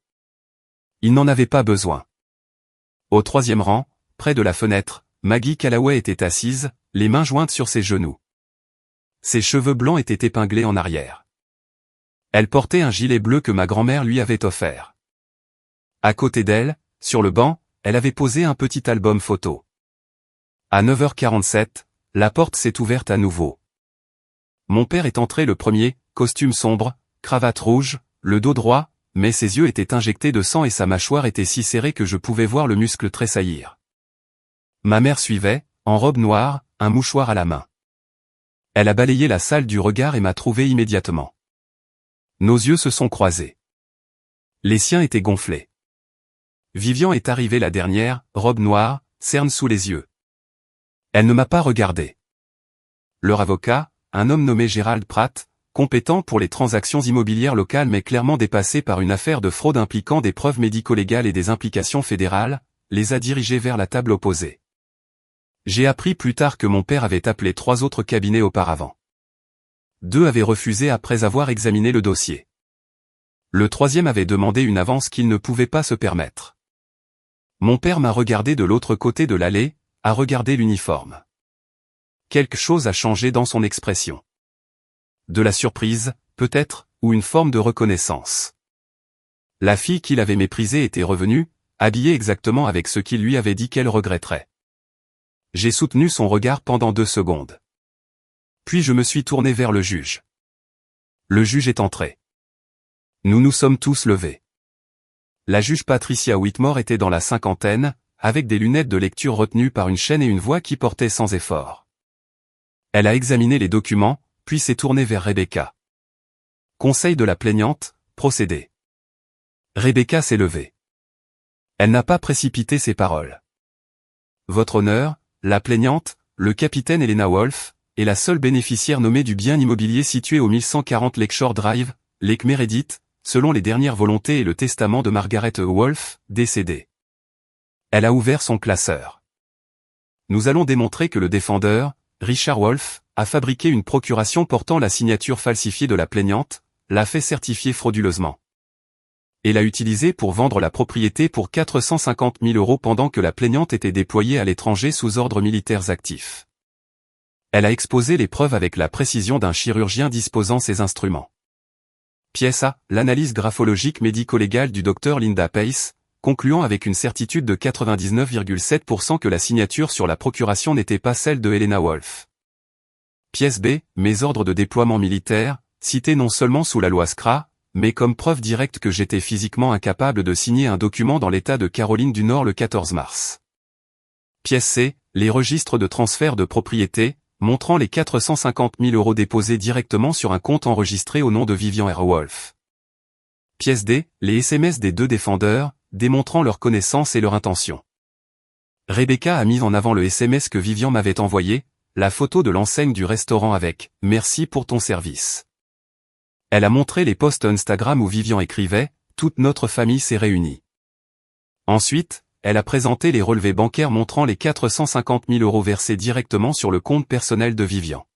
Il n'en avait pas besoin. Au troisième rang, près de la fenêtre, Maggie Calloway était assise, les mains jointes sur ses genoux. Ses cheveux blancs étaient épinglés en arrière. Elle portait un gilet bleu que ma grand-mère lui avait offert. À côté d'elle, sur le banc, elle avait posé un petit album photo. À 9h47, la porte s'est ouverte à nouveau. Mon père est entré le premier, costume sombre, cravate rouge, le dos droit, mais ses yeux étaient injectés de sang et sa mâchoire était si serrée que je pouvais voir le muscle tressaillir. Ma mère suivait, en robe noire, un mouchoir à la main. Elle a balayé la salle du regard et m'a trouvé immédiatement. Nos yeux se sont croisés. Les siens étaient gonflés. Vivian est arrivée la dernière, robe noire, cerne sous les yeux. Elle ne m'a pas regardé. Leur avocat, un homme nommé Gérald Pratt, compétent pour les transactions immobilières locales mais clairement dépassé par une affaire de fraude impliquant des preuves médico-légales et des implications fédérales, les a dirigés vers la table opposée. J'ai appris plus tard que mon père avait appelé 3 autres cabinets auparavant. 2 avaient refusé après avoir examiné le dossier. Le 3e avait demandé une avance qu'il ne pouvait pas se permettre. Mon père m'a regardé de l'autre côté de l'allée, a regardé l'uniforme. Quelque chose a changé dans son expression. De la surprise, peut-être, ou une forme de reconnaissance. La fille qu'il avait méprisée était revenue, habillée exactement avec ce qu'il lui avait dit qu'elle regretterait. J'ai soutenu son regard pendant 2 secondes. Puis je me suis tourné vers le juge. Le juge est entré. Nous nous sommes tous levés. La juge Patricia Whitmore était dans la cinquantaine, avec des lunettes de lecture retenues par une chaîne et une voix qui portait sans effort. Elle a examiné les documents, puis s'est tournée vers Rebecca. Conseil de la plaignante, procédez. Rebecca s'est levée. Elle n'a pas précipité ses paroles. Votre honneur, la plaignante, le capitaine Elena Wolfe, est la seule bénéficiaire nommée du bien immobilier situé au 1140 Lakeshore Drive, Lake Meredith, selon les dernières volontés et le testament de Margaret Wolfe, décédée. Elle a ouvert son classeur. Nous allons démontrer que le défendeur, Richard Wolfe, a fabriqué une procuration portant la signature falsifiée de la plaignante, l'a fait certifier frauduleusement. Et l'a utilisée pour vendre la propriété pour 450 000 € pendant que la plaignante était déployée à l'étranger sous ordres militaires actifs. Elle a exposé les preuves avec la précision d'un chirurgien disposant ses instruments. Pièce A, l'analyse graphologique médico-légale du Dr Linda Pace, concluant avec une certitude de 99,7% que la signature sur la procuration n'était pas celle de Elena Wolfe. Pièce B, mes ordres de déploiement militaire, cités non seulement sous la loi SCRA, mais comme preuve directe que j'étais physiquement incapable de signer un document dans l'État de Caroline du Nord le 14 mars. Pièce C, les registres de transfert de propriété, montrant les 450 000 € déposés directement sur un compte enregistré au nom de Vivian R. Wolfe. Pièce D, les SMS des 2 défendeurs, démontrant leur connaissance et leur intention. Rebecca a mis en avant le SMS que Vivian m'avait envoyé, la photo de l'enseigne du restaurant avec « Merci pour ton service ». Elle a montré les posts Instagram où Vivian écrivait « Toute notre famille s'est réunie ». Ensuite, elle a présenté les relevés bancaires montrant les 450 000 € versés directement sur le compte personnel de Vivian.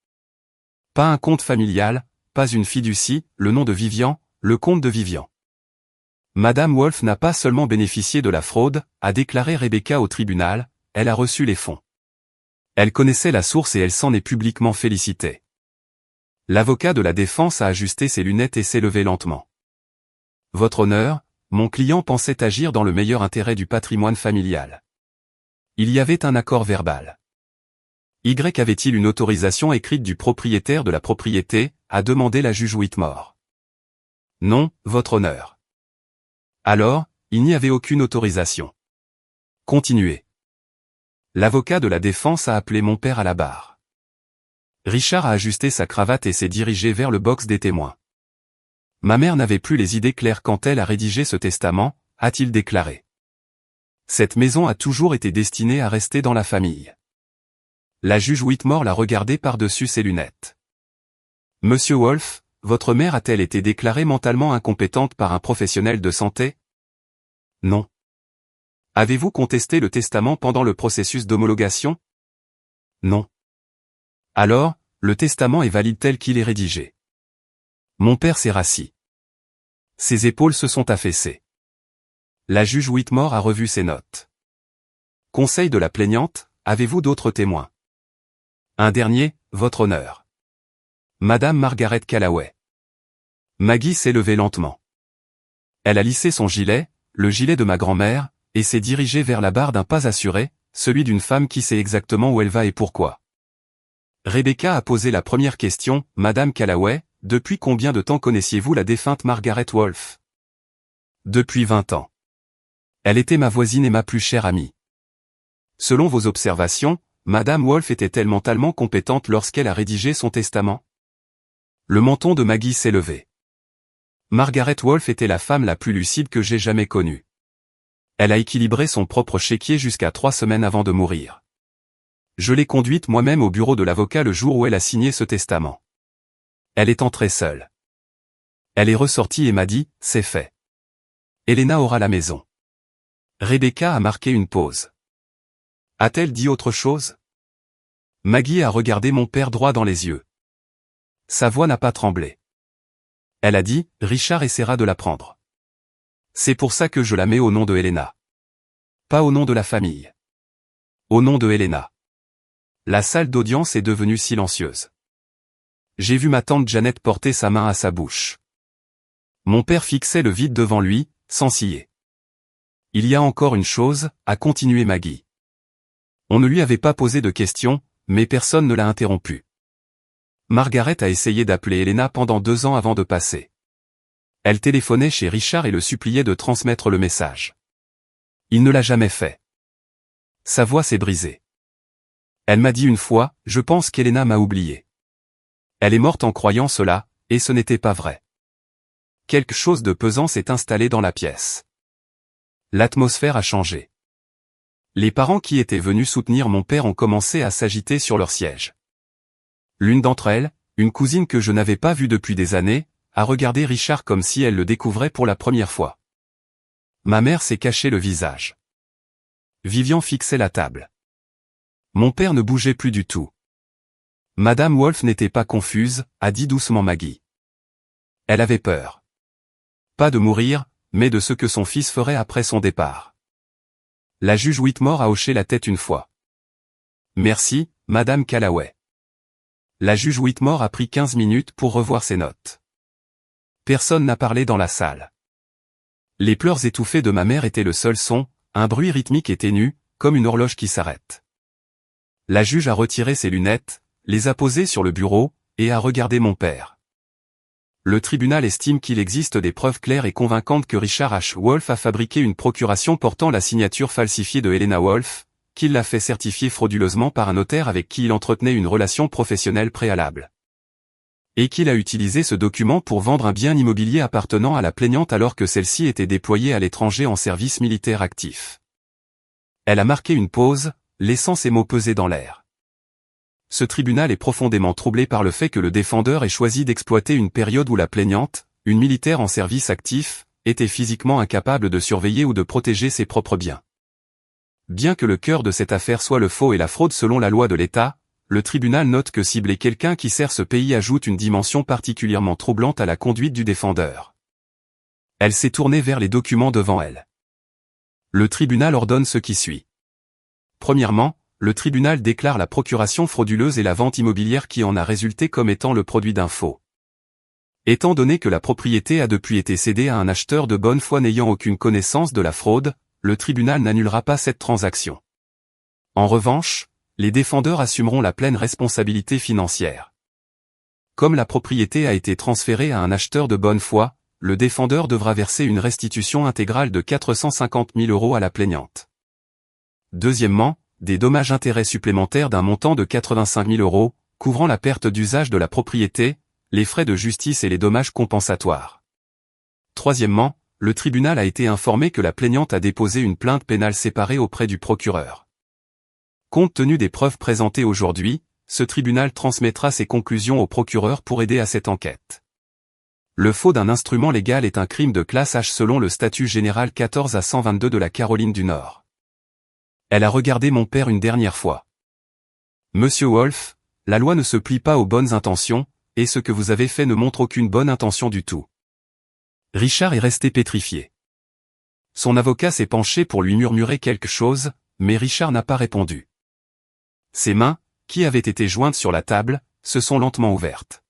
Pas un compte familial, pas une fiducie, le nom de Vivian, le compte de Vivian. Madame Wolf n'a pas seulement bénéficié de la fraude, a déclaré Rebecca au tribunal, elle a reçu les fonds. Elle connaissait la source et elle s'en est publiquement félicitée. L'avocat de la défense a ajusté ses lunettes et s'est levé lentement. Votre honneur, mon client pensait agir dans le meilleur intérêt du patrimoine familial. Il y avait un accord verbal. Y avait-il une autorisation écrite du propriétaire de la propriété, a demandé la juge Whitmore. Non, votre honneur. Alors, il n'y avait aucune autorisation. Continuez. L'avocat de la défense a appelé mon père à la barre. Richard a ajusté sa cravate et s'est dirigé vers le box des témoins. Ma mère n'avait plus les idées claires quand elle a rédigé ce testament, a-t-il déclaré. Cette maison a toujours été destinée à rester dans la famille. La juge Whitmore l'a regardé par-dessus ses lunettes. Monsieur Wolf, votre mère a-t-elle été déclarée mentalement incompétente par un professionnel de santé? Non. Avez-vous contesté le testament pendant le processus d'homologation? Non. Alors, le testament est valide tel qu'il est rédigé. Mon père s'est rassis. Ses épaules se sont affaissées. La juge Whitmore a revu ses notes. Conseil de la plaignante, avez-vous d'autres témoins? Un dernier, votre honneur. Madame Margaret Callaway. Maggie s'est levée lentement. Elle a lissé son gilet, le gilet de ma grand-mère, et s'est dirigée vers la barre d'un pas assuré, celui d'une femme qui sait exactement où elle va et pourquoi. Rebecca a posé la première question, Madame Callaway, depuis combien de temps connaissiez-vous la défunte Margaret Wolf? Depuis 20 ans. Elle était ma voisine et ma plus chère amie. Selon vos observations, Madame Wolf était-elle mentalement compétente lorsqu'elle a rédigé son testament? Le menton de Maggie s'est levé. Margaret Wolf était la femme la plus lucide que j'ai jamais connue. Elle a équilibré son propre chéquier jusqu'à 3 semaines avant de mourir. Je l'ai conduite moi-même au bureau de l'avocat le jour où elle a signé ce testament. Elle est entrée seule. Elle est ressortie et m'a dit, c'est fait. Elena aura la maison. Rebecca a marqué une pause. A-t-elle dit autre chose? Maggie a regardé mon père droit dans les yeux. Sa voix n'a pas tremblé. Elle a dit, Richard essaiera de la prendre. C'est pour ça que je la mets au nom de Elena. Pas au nom de la famille. Au nom de Elena. La salle d'audience est devenue silencieuse. J'ai vu ma tante Janet porter sa main à sa bouche. Mon père fixait le vide devant lui, sans ciller. Il y a encore une chose, a continué Maggie. On ne lui avait pas posé de questions, mais personne ne l'a interrompu. Margaret a essayé d'appeler Elena pendant 2 ans avant de passer. Elle téléphonait chez Richard et le suppliait de transmettre le message. Il ne l'a jamais fait. Sa voix s'est brisée. Elle m'a dit une fois, je pense qu'Elena m'a oublié. Elle est morte en croyant cela, et ce n'était pas vrai. Quelque chose de pesant s'est installé dans la pièce. L'atmosphère a changé. Les parents qui étaient venus soutenir mon père ont commencé à s'agiter sur leur siège. L'une d'entre elles, une cousine que je n'avais pas vue depuis des années, a regardé Richard comme si elle le découvrait pour la première fois. Ma mère s'est caché le visage. Vivian fixait la table. Mon père ne bougeait plus du tout. Madame Wolf n'était pas confuse, a dit doucement Maggie. Elle avait peur. Pas de mourir, mais de ce que son fils ferait après son départ. La juge Whitmore a hoché la tête une fois. Merci, Madame Callaway. La juge Whitmore a pris 15 minutes pour revoir ses notes. Personne n'a parlé dans la salle. Les pleurs étouffés de ma mère étaient le seul son, un bruit rythmique et ténu, comme une horloge qui s'arrête. La juge a retiré ses lunettes, les a posées sur le bureau, et a regardé mon père. Le tribunal estime qu'il existe des preuves claires et convaincantes que Richard H. Wolf a fabriqué une procuration portant la signature falsifiée de Elena Wolf, qu'il l'a fait certifier frauduleusement par un notaire avec qui il entretenait une relation professionnelle préalable. Et qu'il a utilisé ce document pour vendre un bien immobilier appartenant à la plaignante alors que celle-ci était déployée à l'étranger en service militaire actif. Elle a marqué une pause, laissant ces mots peser dans l'air. Ce tribunal est profondément troublé par le fait que le défendeur ait choisi d'exploiter une période où la plaignante, une militaire en service actif, était physiquement incapable de surveiller ou de protéger ses propres biens. Bien que le cœur de cette affaire soit le faux et la fraude selon la loi de l'État, le tribunal note que cibler quelqu'un qui sert ce pays ajoute une dimension particulièrement troublante à la conduite du défendeur. Elle s'est tournée vers les documents devant elle. Le tribunal ordonne ce qui suit. Premièrement, le tribunal déclare la procuration frauduleuse et la vente immobilière qui en a résulté comme étant le produit d'un faux. Étant donné que la propriété a depuis été cédée à un acheteur de bonne foi n'ayant aucune connaissance de la fraude, le tribunal n'annulera pas cette transaction. En revanche, les défendeurs assumeront la pleine responsabilité financière. Comme la propriété a été transférée à un acheteur de bonne foi, le défendeur devra verser une restitution intégrale de 450 000 € à la plaignante. Deuxièmement, des dommages-intérêts supplémentaires d'un montant de 85 000 €, couvrant la perte d'usage de la propriété, les frais de justice et les dommages compensatoires. Troisièmement, le tribunal a été informé que la plaignante a déposé une plainte pénale séparée auprès du procureur. Compte tenu des preuves présentées aujourd'hui, ce tribunal transmettra ses conclusions au procureur pour aider à cette enquête. Le faux d'un instrument légal est un crime de classe H selon le statut général 14 à 122 de la Caroline du Nord. Elle a regardé mon père une dernière fois. Monsieur Wolf, la loi ne se plie pas aux bonnes intentions, et ce que vous avez fait ne montre aucune bonne intention du tout. Richard est resté pétrifié. Son avocat s'est penché pour lui murmurer quelque chose, mais Richard n'a pas répondu. Ses mains, qui avaient été jointes sur la table, se sont lentement ouvertes.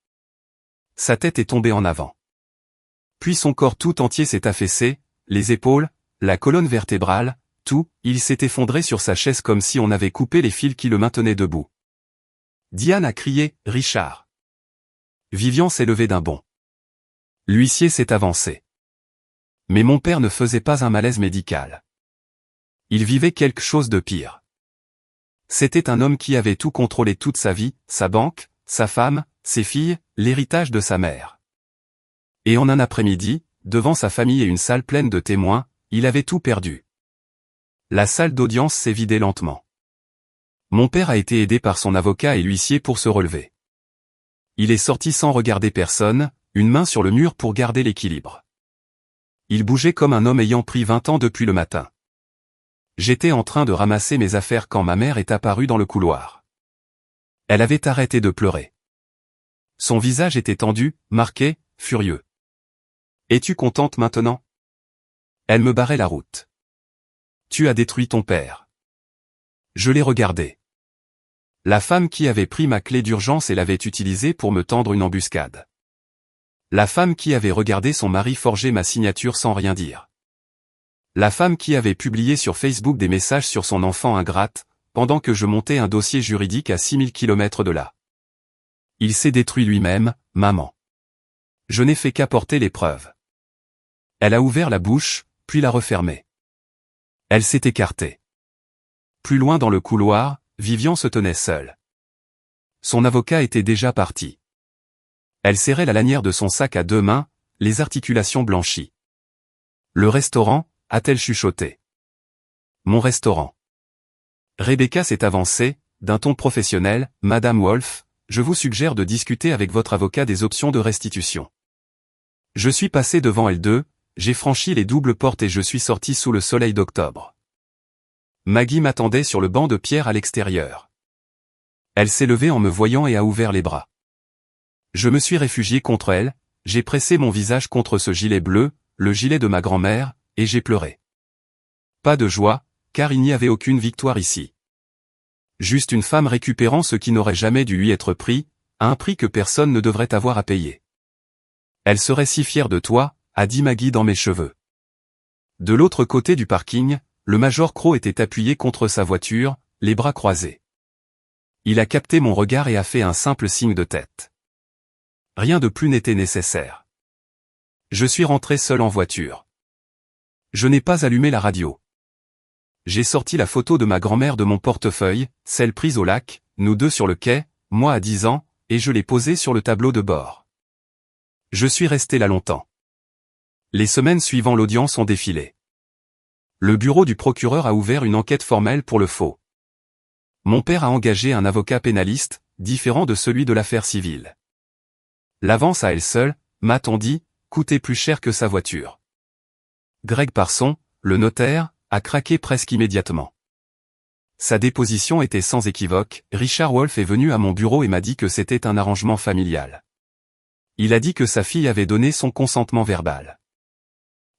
Sa tête est tombée en avant. Puis son corps tout entier s'est affaissé, les épaules, la colonne vertébrale, tout, il s'est effondré sur sa chaise comme si on avait coupé les fils qui le maintenaient debout. Diane a crié « Richard !» Vivian s'est levé d'un bond. L'huissier s'est avancé. Mais mon père ne faisait pas un malaise médical. Il vivait quelque chose de pire. C'était un homme qui avait tout contrôlé toute sa vie, sa banque, sa femme, ses filles, l'héritage de sa mère. Et en un après-midi, devant sa famille et une salle pleine de témoins, il avait tout perdu. La salle d'audience s'est vidée lentement. Mon père a été aidé par son avocat et l'huissier pour se relever. Il est sorti sans regarder personne, une main sur le mur pour garder l'équilibre. Il bougeait comme un homme ayant pris 20 ans depuis le matin. J'étais en train de ramasser mes affaires quand ma mère est apparue dans le couloir. Elle avait arrêté de pleurer. Son visage était tendu, marqué, furieux. « Es-tu contente maintenant ?» Elle me barrait la route. « Tu as détruit ton père. » Je l'ai regardé. La femme qui avait pris ma clé d'urgence et l'avait utilisée pour me tendre une embuscade. La femme qui avait regardé son mari forger ma signature sans rien dire. La femme qui avait publié sur Facebook des messages sur son enfant ingrate, pendant que je montais un dossier juridique à 6000 km de là. Il s'est détruit lui-même, maman. Je n'ai fait qu'apporter les preuves. Elle a ouvert la bouche, puis l'a refermée. Elle s'est écartée. Plus loin dans le couloir, Vivian se tenait seule. Son avocat était déjà parti. Elle serrait la lanière de son sac à deux mains, les articulations blanchies. Le restaurant, a-t-elle chuchoté. Mon restaurant. Rebecca s'est avancée, d'un ton professionnel, Madame Wolf, je vous suggère de discuter avec votre avocat des options de restitution. Je suis passé devant elle deux, j'ai franchi les doubles portes et je suis sorti sous le soleil d'octobre. Maggie m'attendait sur le banc de pierre à l'extérieur. Elle s'est levée en me voyant et a ouvert les bras. Je me suis réfugié contre elle, j'ai pressé mon visage contre ce gilet bleu, le gilet de ma grand-mère, et j'ai pleuré. Pas de joie, car il n'y avait aucune victoire ici. Juste une femme récupérant ce qui n'aurait jamais dû lui être pris, à un prix que personne ne devrait avoir à payer. Elle serait si fière de toi, a dit Maggie dans mes cheveux. De l'autre côté du parking, le major Crow était appuyé contre sa voiture, les bras croisés. Il a capté mon regard et a fait un simple signe de tête. Rien de plus n'était nécessaire. Je suis rentré seul en voiture. Je n'ai pas allumé la radio. J'ai sorti la photo de ma grand-mère de mon portefeuille, celle prise au lac, nous deux sur le quai, moi à 10 ans, et je l'ai posé sur le tableau de bord. Je suis resté là longtemps. Les semaines suivant l'audience ont défilé. Le bureau du procureur a ouvert une enquête formelle pour le faux. Mon père a engagé un avocat pénaliste, différent de celui de l'affaire civile. L'avance à elle seule, m'a-t-on dit, coûtait plus cher que sa voiture. Greg Parson, le notaire, a craqué presque immédiatement. Sa déposition était sans équivoque. Richard Wolff est venu à mon bureau et m'a dit que c'était un arrangement familial. Il a dit que sa fille avait donné son consentement verbal.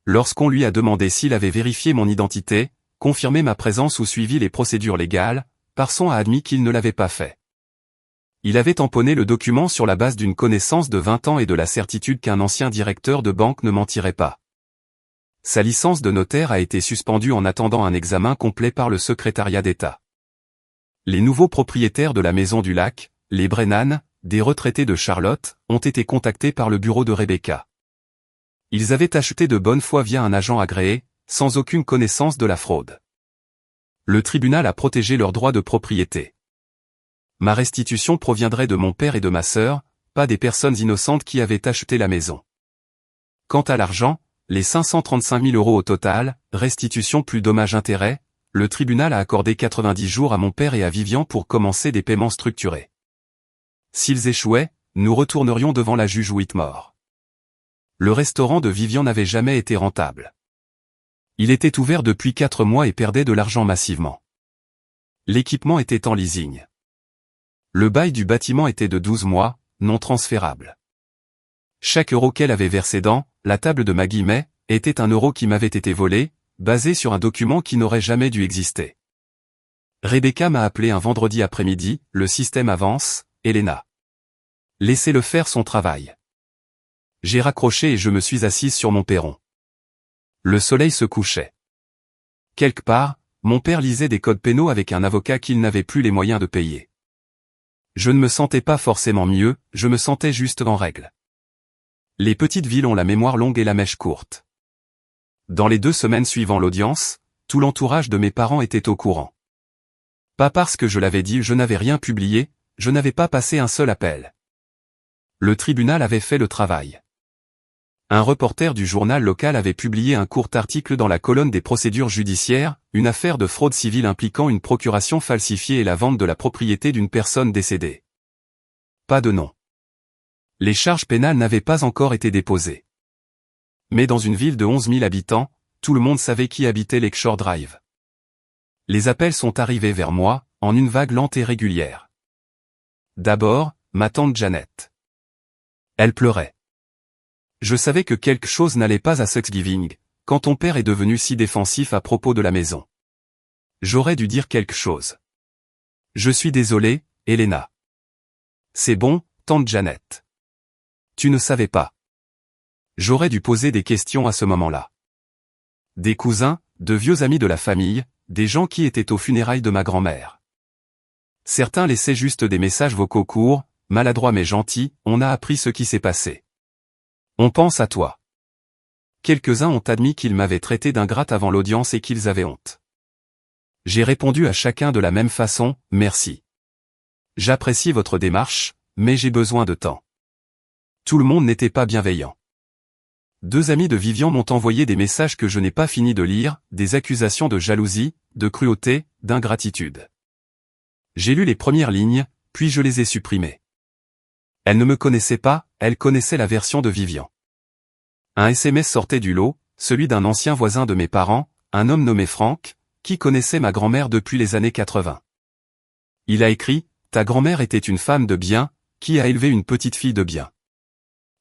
Lorsqu'on lui a demandé s'il avait vérifié mon identité, confirmé ma présence ou suivi les procédures légales, Parson a admis qu'il ne l'avait pas fait. Il avait tamponné le document sur la base d'une connaissance de 20 ans et de la certitude qu'un ancien directeur de banque ne mentirait pas. Sa licence de notaire a été suspendue en attendant un examen complet par le secrétariat d'État. Les nouveaux propriétaires de la Maison du Lac, les Brennan, des retraités de Charlotte, ont été contactés par le bureau de Rebecca. Ils avaient acheté de bonne foi via un agent agréé, sans aucune connaissance de la fraude. Le tribunal a protégé leurs droits de propriété. Ma restitution proviendrait de mon père et de ma sœur, pas des personnes innocentes qui avaient acheté la maison. Quant à l'argent, les 535 000 € au total, restitution plus dommages-intérêts, le tribunal a accordé 90 jours à mon père et à Vivian pour commencer des paiements structurés. S'ils échouaient, nous retournerions devant la juge Whitmore. Le restaurant de Vivian n'avait jamais été rentable. Il était ouvert depuis 4 mois et perdait de l'argent massivement. L'équipement était en leasing. Le bail du bâtiment était de 12 mois, non transférable. Chaque euro qu'elle avait versé dans la table de Maggie May était un euro qui m'avait été volé, basé sur un document qui n'aurait jamais dû exister. Rebecca m'a appelé un vendredi après-midi, le système avance, Elena. Laissez-le faire son travail. J'ai raccroché et je me suis assise sur mon perron. Le soleil se couchait. Quelque part, mon père lisait des codes pénaux avec un avocat qu'il n'avait plus les moyens de payer. Je ne me sentais pas forcément mieux, je me sentais juste en règle. Les petites villes ont la mémoire longue et la mèche courte. Dans les 2 semaines suivant l'audience, tout l'entourage de mes parents était au courant. Pas parce que je l'avais dit, je n'avais rien publié, je n'avais pas passé un seul appel. Le tribunal avait fait le travail. Un reporter du journal local avait publié un court article dans la colonne des procédures judiciaires, une affaire de fraude civile impliquant une procuration falsifiée et la vente de la propriété d'une personne décédée. Pas de nom. Les charges pénales n'avaient pas encore été déposées. Mais dans une ville de 11 000 habitants, tout le monde savait qui habitait Lakeshore Drive. Les appels sont arrivés vers moi, en une vague lente et régulière. D'abord, ma tante Janet. Elle pleurait. Je savais que quelque chose n'allait pas à Thanksgiving, quand ton père est devenu si défensif à propos de la maison. J'aurais dû dire quelque chose. Je suis désolé, Elena. C'est bon, tante Janet. Tu ne savais pas. J'aurais dû poser des questions à ce moment-là. Des cousins, de vieux amis de la famille, des gens qui étaient aux funérailles de ma grand-mère. Certains laissaient juste des messages vocaux courts, maladroits mais gentils, on a appris ce qui s'est passé. On pense à toi. Quelques-uns ont admis qu'ils m'avaient traité d'ingrate avant l'audience et qu'ils avaient honte. J'ai répondu à chacun de la même façon, merci. J'apprécie votre démarche, mais j'ai besoin de temps. Tout le monde n'était pas bienveillant. 2 amis de Vivian m'ont envoyé des messages que je n'ai pas fini de lire, des accusations de jalousie, de cruauté, d'ingratitude. J'ai lu les premières lignes, puis je les ai supprimées. Elle ne me connaissait pas, elle connaissait la version de Vivian. Un SMS sortait du lot, celui d'un ancien voisin de mes parents, un homme nommé Frank, qui connaissait ma grand-mère depuis les années 80. Il a écrit, « Ta grand-mère était une femme de bien, qui a élevé une petite fille de bien.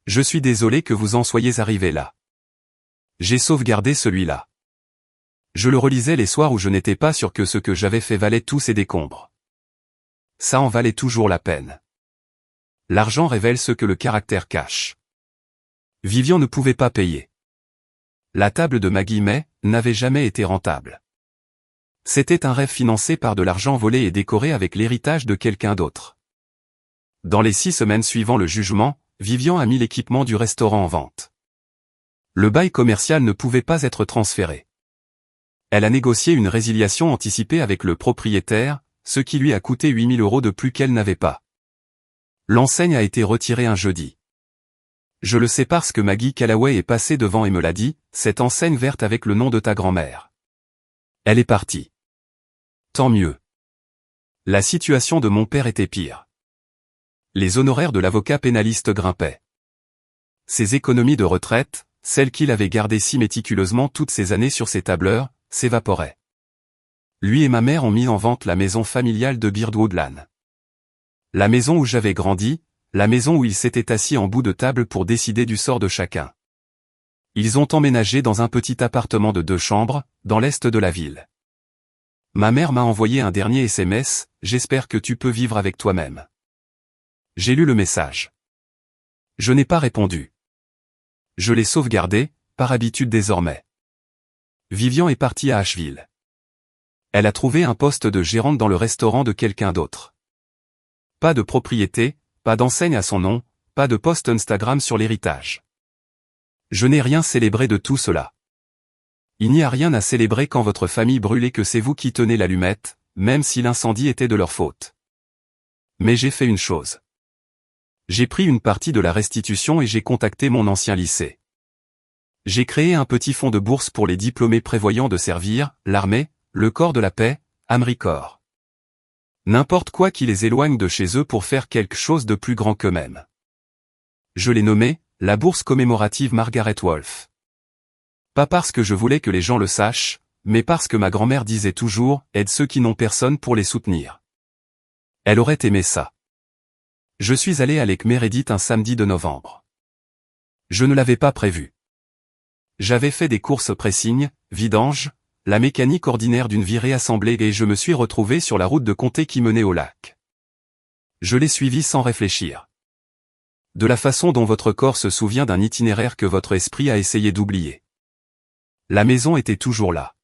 Je suis désolé que vous en soyez arrivé là. » J'ai sauvegardé celui-là. Je le relisais les soirs où je n'étais pas sûr que ce que j'avais fait valait tous ces décombres. Ça en valait toujours la peine. L'argent révèle ce que le caractère cache. Vivian ne pouvait pas payer. La table de Maggie May n'avait jamais été rentable. C'était un rêve financé par de l'argent volé et décoré avec l'héritage de quelqu'un d'autre. Dans les 6 semaines suivant le jugement, Vivian a mis l'équipement du restaurant en vente. Le bail commercial ne pouvait pas être transféré. Elle a négocié une résiliation anticipée avec le propriétaire, ce qui lui a coûté 8 000 € de plus qu'elle n'avait pas. L'enseigne a été retirée un jeudi. Je le sais parce que Maggie Callaway est passée devant et me l'a dit, cette enseigne verte avec le nom de ta grand-mère. Elle est partie. Tant mieux. La situation de mon père était pire. Les honoraires de l'avocat pénaliste grimpaient. Ses économies de retraite, celles qu'il avait gardées si méticuleusement toutes ces années sur ses tableurs, s'évaporaient. Lui et ma mère ont mis en vente la maison familiale de Beardwood Lane. La maison où j'avais grandi, la maison où ils s'étaient assis en bout de table pour décider du sort de chacun. Ils ont emménagé dans un petit appartement de 2 chambres, dans l'est de la ville. Ma mère m'a envoyé un dernier SMS, « J'espère que tu peux vivre avec toi-même. » J'ai lu le message. Je n'ai pas répondu. Je l'ai sauvegardé, par habitude désormais. Vivian est partie à Asheville. Elle a trouvé un poste de gérante dans le restaurant de quelqu'un d'autre. Pas de propriété, pas d'enseigne à son nom, pas de post Instagram sur l'héritage. Je n'ai rien célébré de tout cela. Il n'y a rien à célébrer quand votre famille brûle et que c'est vous qui tenez l'allumette, même si l'incendie était de leur faute. Mais j'ai fait une chose. J'ai pris une partie de la restitution et j'ai contacté mon ancien lycée. J'ai créé un petit fonds de bourse pour les diplômés prévoyant de servir, l'armée, le corps de la paix, AmeriCorps. N'importe quoi qui les éloigne de chez eux pour faire quelque chose de plus grand qu'eux-mêmes. Je l'ai nommé, la bourse commémorative Margaret Wolf. Pas parce que je voulais que les gens le sachent, mais parce que ma grand-mère disait toujours, aide ceux qui n'ont personne pour les soutenir. Elle aurait aimé ça. Je suis allé à Lake Meredith un samedi de novembre. Je ne l'avais pas prévu. J'avais fait des courses pressing, vidange, la mécanique ordinaire d'une virée assemblée et je me suis retrouvé sur la route de comté qui menait au lac. Je l'ai suivi sans réfléchir. De la façon dont votre corps se souvient d'un itinéraire que votre esprit a essayé d'oublier. La maison était toujours là.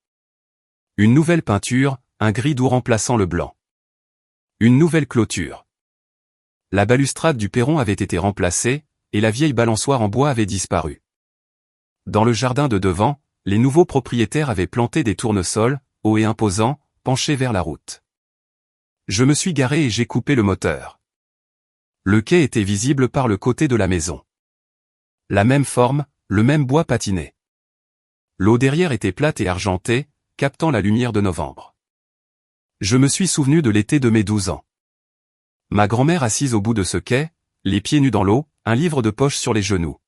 Une nouvelle peinture, un gris doux remplaçant le blanc. Une nouvelle clôture. La balustrade du perron avait été remplacée, et la vieille balançoire en bois avait disparu. Dans le jardin de devant, les nouveaux propriétaires avaient planté des tournesols, hauts et imposants, penchés vers la route. Je me suis garé et j'ai coupé le moteur. Le quai était visible par le côté de la maison. La même forme, le même bois patiné. L'eau derrière était plate et argentée, captant la lumière de novembre. Je me suis souvenu de l'été de mes 12 ans. Ma grand-mère assise au bout de ce quai, les pieds nus dans l'eau, un livre de poche sur les genoux.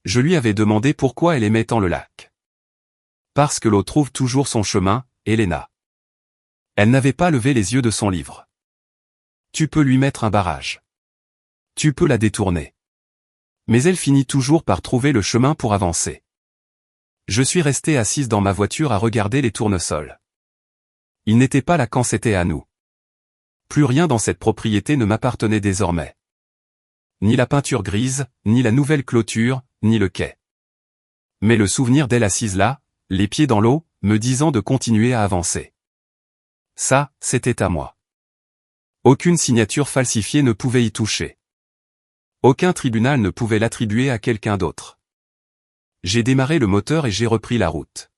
Je lui avais demandé pourquoi elle aimait tant le lac. Parce que l'eau trouve toujours son chemin, Helena. Elle n'avait pas levé les yeux de son livre. Tu peux lui mettre un barrage. Tu peux la détourner. Mais elle finit toujours par trouver le chemin pour avancer. Je suis resté assise dans ma voiture à regarder les tournesols. Ils n'étaient pas là quand c'était à nous. Plus rien dans cette propriété ne m'appartenait désormais. Ni la peinture grise, ni la nouvelle clôture, ni le quai. Mais le souvenir d'elle assise là, les pieds dans l'eau, me disant de continuer à avancer. Ça, c'était à moi. Aucune signature falsifiée ne pouvait y toucher. Aucun tribunal ne pouvait l'attribuer à quelqu'un d'autre. J'ai démarré le moteur et j'ai repris la route.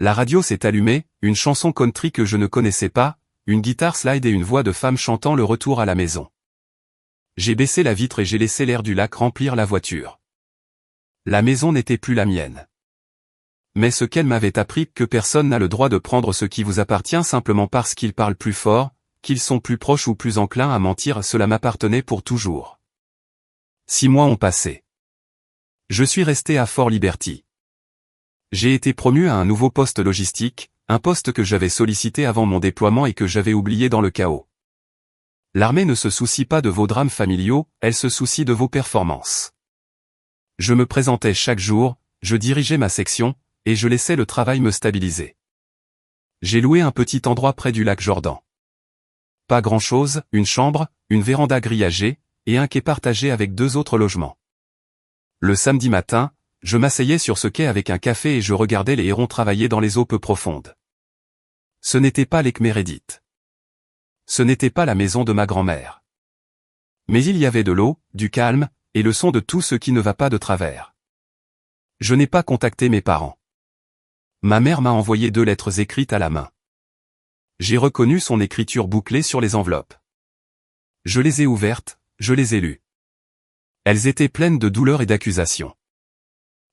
La radio s'est allumée, une chanson country que je ne connaissais pas, une guitare slide et une voix de femme chantant le retour à la maison. J'ai baissé la vitre et j'ai laissé l'air du lac remplir la voiture. La maison n'était plus la mienne. Mais ce qu'elle m'avait appris que personne n'a le droit de prendre ce qui vous appartient simplement parce qu'ils parlent plus fort, qu'ils sont plus proches ou plus enclins à mentir, cela m'appartenait pour toujours. 6 mois ont passé. Je suis resté à Fort Liberty. J'ai été promu à un nouveau poste logistique, un poste que j'avais sollicité avant mon déploiement et que j'avais oublié dans le chaos. L'armée ne se soucie pas de vos drames familiaux, elle se soucie de vos performances. Je me présentais chaque jour, je dirigeais ma section, et je laissais le travail me stabiliser. J'ai loué un petit endroit près du lac Jordan. Pas grand-chose, une chambre, une véranda grillagée, et un quai partagé avec 2 autres logements. Le samedi matin, je m'asseyais sur ce quai avec un café et je regardais les hérons travailler dans les eaux peu profondes. Ce n'était pas Lake Meredith. Ce n'était pas la maison de ma grand-mère. Mais il y avait de l'eau, du calme, et le son de tout ce qui ne va pas de travers. Je n'ai pas contacté mes parents. Ma mère m'a envoyé 2 lettres écrites à la main. J'ai reconnu son écriture bouclée sur les enveloppes. Je les ai ouvertes, je les ai lues. Elles étaient pleines de douleur et d'accusations.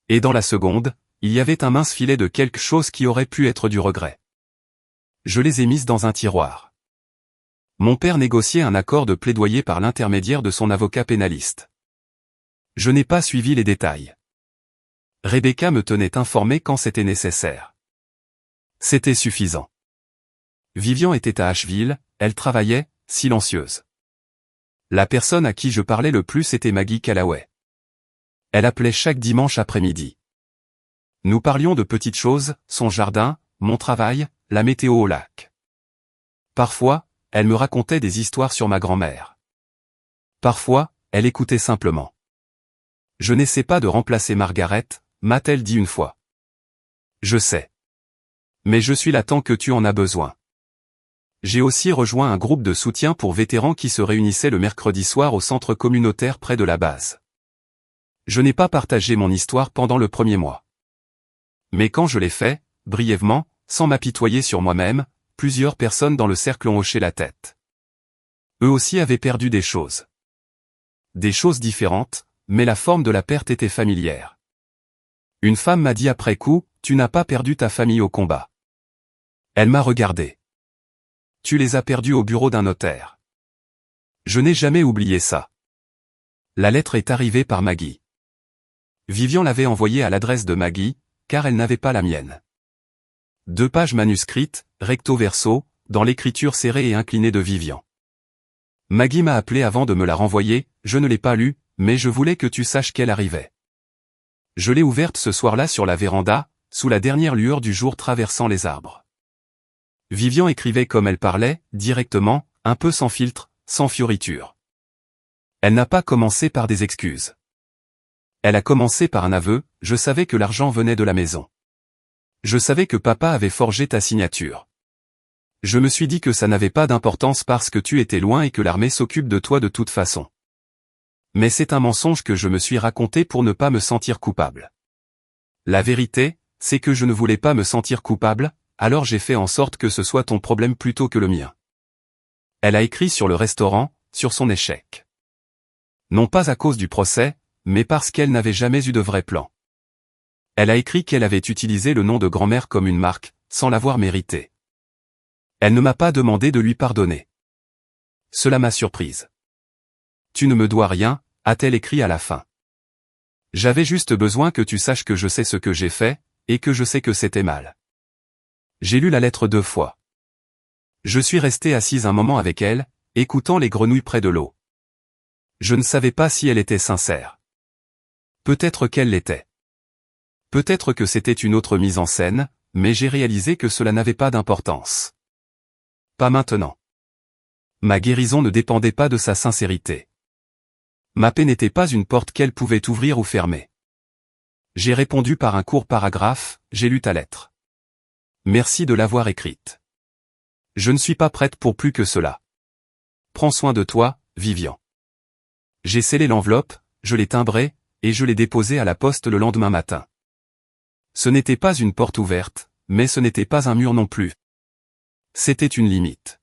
Et dans la seconde, il y avait un mince filet de quelque chose qui aurait pu être du regret. Je les ai mises dans un tiroir. Mon père négociait un accord de plaidoyer par l'intermédiaire de son avocat pénaliste. Je n'ai pas suivi les détails. Rebecca me tenait informé quand c'était nécessaire. C'était suffisant. Vivian était à Asheville, elle travaillait, silencieuse. La personne à qui je parlais le plus était Maggie Callaway. Elle appelait chaque dimanche après-midi. Nous parlions de petites choses, son jardin, mon travail, la météo au lac. Parfois, elle me racontait des histoires sur ma grand-mère. Parfois, elle écoutait simplement. Je n'essaie pas de remplacer Margaret, m'a-t-elle dit une fois. Je sais. Mais je suis là tant que tu en as besoin. J'ai aussi rejoint un groupe de soutien pour vétérans qui se réunissait le mercredi soir au centre communautaire près de la base. Je n'ai pas partagé mon histoire pendant le premier mois. Mais quand je l'ai fait, brièvement, sans m'apitoyer sur moi-même, plusieurs personnes dans le cercle ont hoché la tête. Eux aussi avaient perdu des choses. Des choses différentes, mais la forme de la perte était familière. Une femme m'a dit après coup, « Tu n'as pas perdu ta famille au combat. » Elle m'a regardé. « Tu les as perdus au bureau d'un notaire. » Je n'ai jamais oublié ça. La lettre est arrivée par Maggie. Vivian l'avait envoyée à l'adresse de Maggie, car elle n'avait pas la mienne. 2 pages manuscrites, recto verso, dans l'écriture serrée et inclinée de Vivian. Maggie m'a appelé avant de me la renvoyer, je ne l'ai pas lue, mais je voulais que tu saches qu'elle arrivait. Je l'ai ouverte ce soir-là sur la véranda, sous la dernière lueur du jour traversant les arbres. Vivian écrivait comme elle parlait, directement, un peu sans filtre, sans fioriture. Elle n'a pas commencé par des excuses. Elle a commencé par un aveu, je savais que l'argent venait de la maison. Je savais que papa avait forgé ta signature. Je me suis dit que ça n'avait pas d'importance parce que tu étais loin et que l'armée s'occupe de toi de toute façon. Mais c'est un mensonge que je me suis raconté pour ne pas me sentir coupable. La vérité, c'est que je ne voulais pas me sentir coupable, alors j'ai fait en sorte que ce soit ton problème plutôt que le mien. Elle a écrit sur le restaurant, sur son échec. Non pas à cause du procès, mais parce qu'elle n'avait jamais eu de vrai plan. Elle a écrit qu'elle avait utilisé le nom de grand-mère comme une marque, sans l'avoir mérité. Elle ne m'a pas demandé de lui pardonner. Cela m'a surprise. Tu ne me dois rien, a-t-elle écrit à la fin. J'avais juste besoin que tu saches que je sais ce que j'ai fait, et que je sais que c'était mal. J'ai lu la lettre 2 fois. Je suis resté assise un moment avec elle, écoutant les grenouilles près de l'eau. Je ne savais pas si elle était sincère. Peut-être qu'elle l'était. Peut-être que c'était une autre mise en scène, mais j'ai réalisé que cela n'avait pas d'importance. Pas maintenant. Ma guérison ne dépendait pas de sa sincérité. Ma paix n'était pas une porte qu'elle pouvait ouvrir ou fermer. J'ai répondu par un court paragraphe, j'ai lu ta lettre. Merci de l'avoir écrite. Je ne suis pas prête pour plus que cela. Prends soin de toi, Vivian. J'ai scellé l'enveloppe, je l'ai timbrée, et je l'ai déposée à la poste le lendemain matin. Ce n'était pas une porte ouverte, mais ce n'était pas un mur non plus. C'était une limite.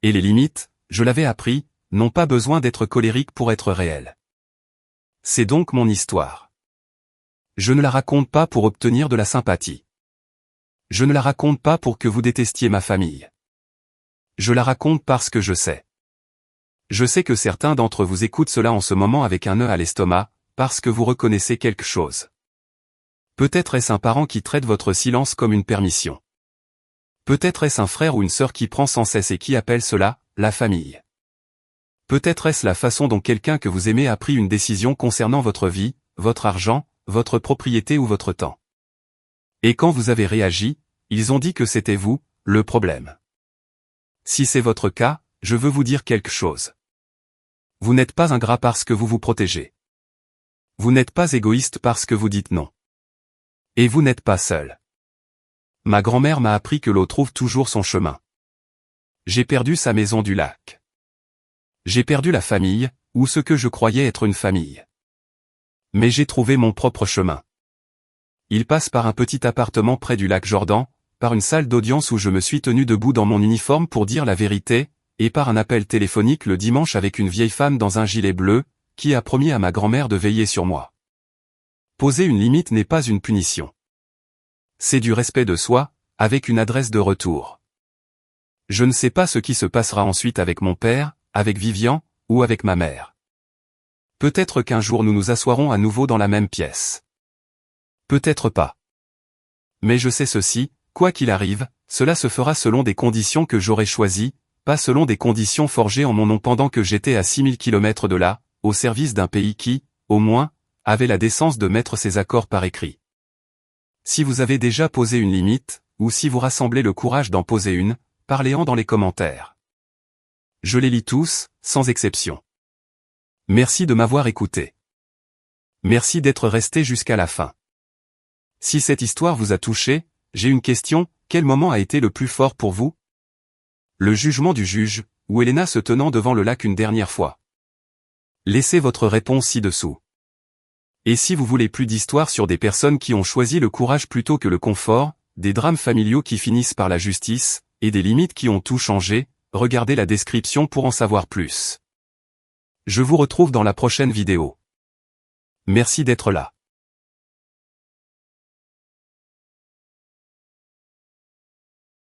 Et les limites, je l'avais appris, n'ont pas besoin d'être colériques pour être réelles. C'est donc mon histoire. Je ne la raconte pas pour obtenir de la sympathie. Je ne la raconte pas pour que vous détestiez ma famille. Je la raconte parce que je sais. Je sais que certains d'entre vous écoutent cela en ce moment avec un nœud à l'estomac, parce que vous reconnaissez quelque chose. Peut-être est-ce un parent qui traite votre silence comme une permission. Peut-être est-ce un frère ou une sœur qui prend sans cesse et qui appelle cela, la famille. Peut-être est-ce la façon dont quelqu'un que vous aimez a pris une décision concernant votre vie, votre argent, votre propriété ou votre temps. Et quand vous avez réagi, ils ont dit que c'était vous, le problème. Si c'est votre cas, je veux vous dire quelque chose. Vous n'êtes pas ingrat parce que vous vous protégez. Vous n'êtes pas égoïste parce que vous dites non. Et vous n'êtes pas seul. Ma grand-mère m'a appris que l'eau trouve toujours son chemin. J'ai perdu sa maison du lac. J'ai perdu la famille, ou ce que je croyais être une famille. Mais j'ai trouvé mon propre chemin. Il passe par un petit appartement près du lac Jordan, par une salle d'audience où je me suis tenu debout dans mon uniforme pour dire la vérité, et par un appel téléphonique le dimanche avec une vieille femme dans un gilet bleu, qui a promis à ma grand-mère de veiller sur moi. Poser une limite n'est pas une punition. C'est du respect de soi, avec une adresse de retour. Je ne sais pas ce qui se passera ensuite avec mon père, avec Vivian, ou avec ma mère. Peut-être qu'un jour nous nous assoirons à nouveau dans la même pièce. Peut-être pas. Mais je sais ceci, quoi qu'il arrive, cela se fera selon des conditions que j'aurai choisies, pas selon des conditions forgées en mon nom pendant que j'étais à 6000 km de là, au service d'un pays qui, au moins, avait la décence de mettre ses accords par écrit. Si vous avez déjà posé une limite, ou si vous rassemblez le courage d'en poser une, parlez-en dans les commentaires. Je les lis tous, sans exception. Merci de m'avoir écouté. Merci d'être resté jusqu'à la fin. Si cette histoire vous a touché, j'ai une question, quel moment a été le plus fort pour vous? Le jugement du juge, ou Elena se tenant devant le lac une dernière fois? Laissez votre réponse ci-dessous. Et si vous voulez plus d'histoires sur des personnes qui ont choisi le courage plutôt que le confort, des drames familiaux qui finissent par la justice, et des limites qui ont tout changé, regardez la description pour en savoir plus. Je vous retrouve dans la prochaine vidéo. Merci d'être là.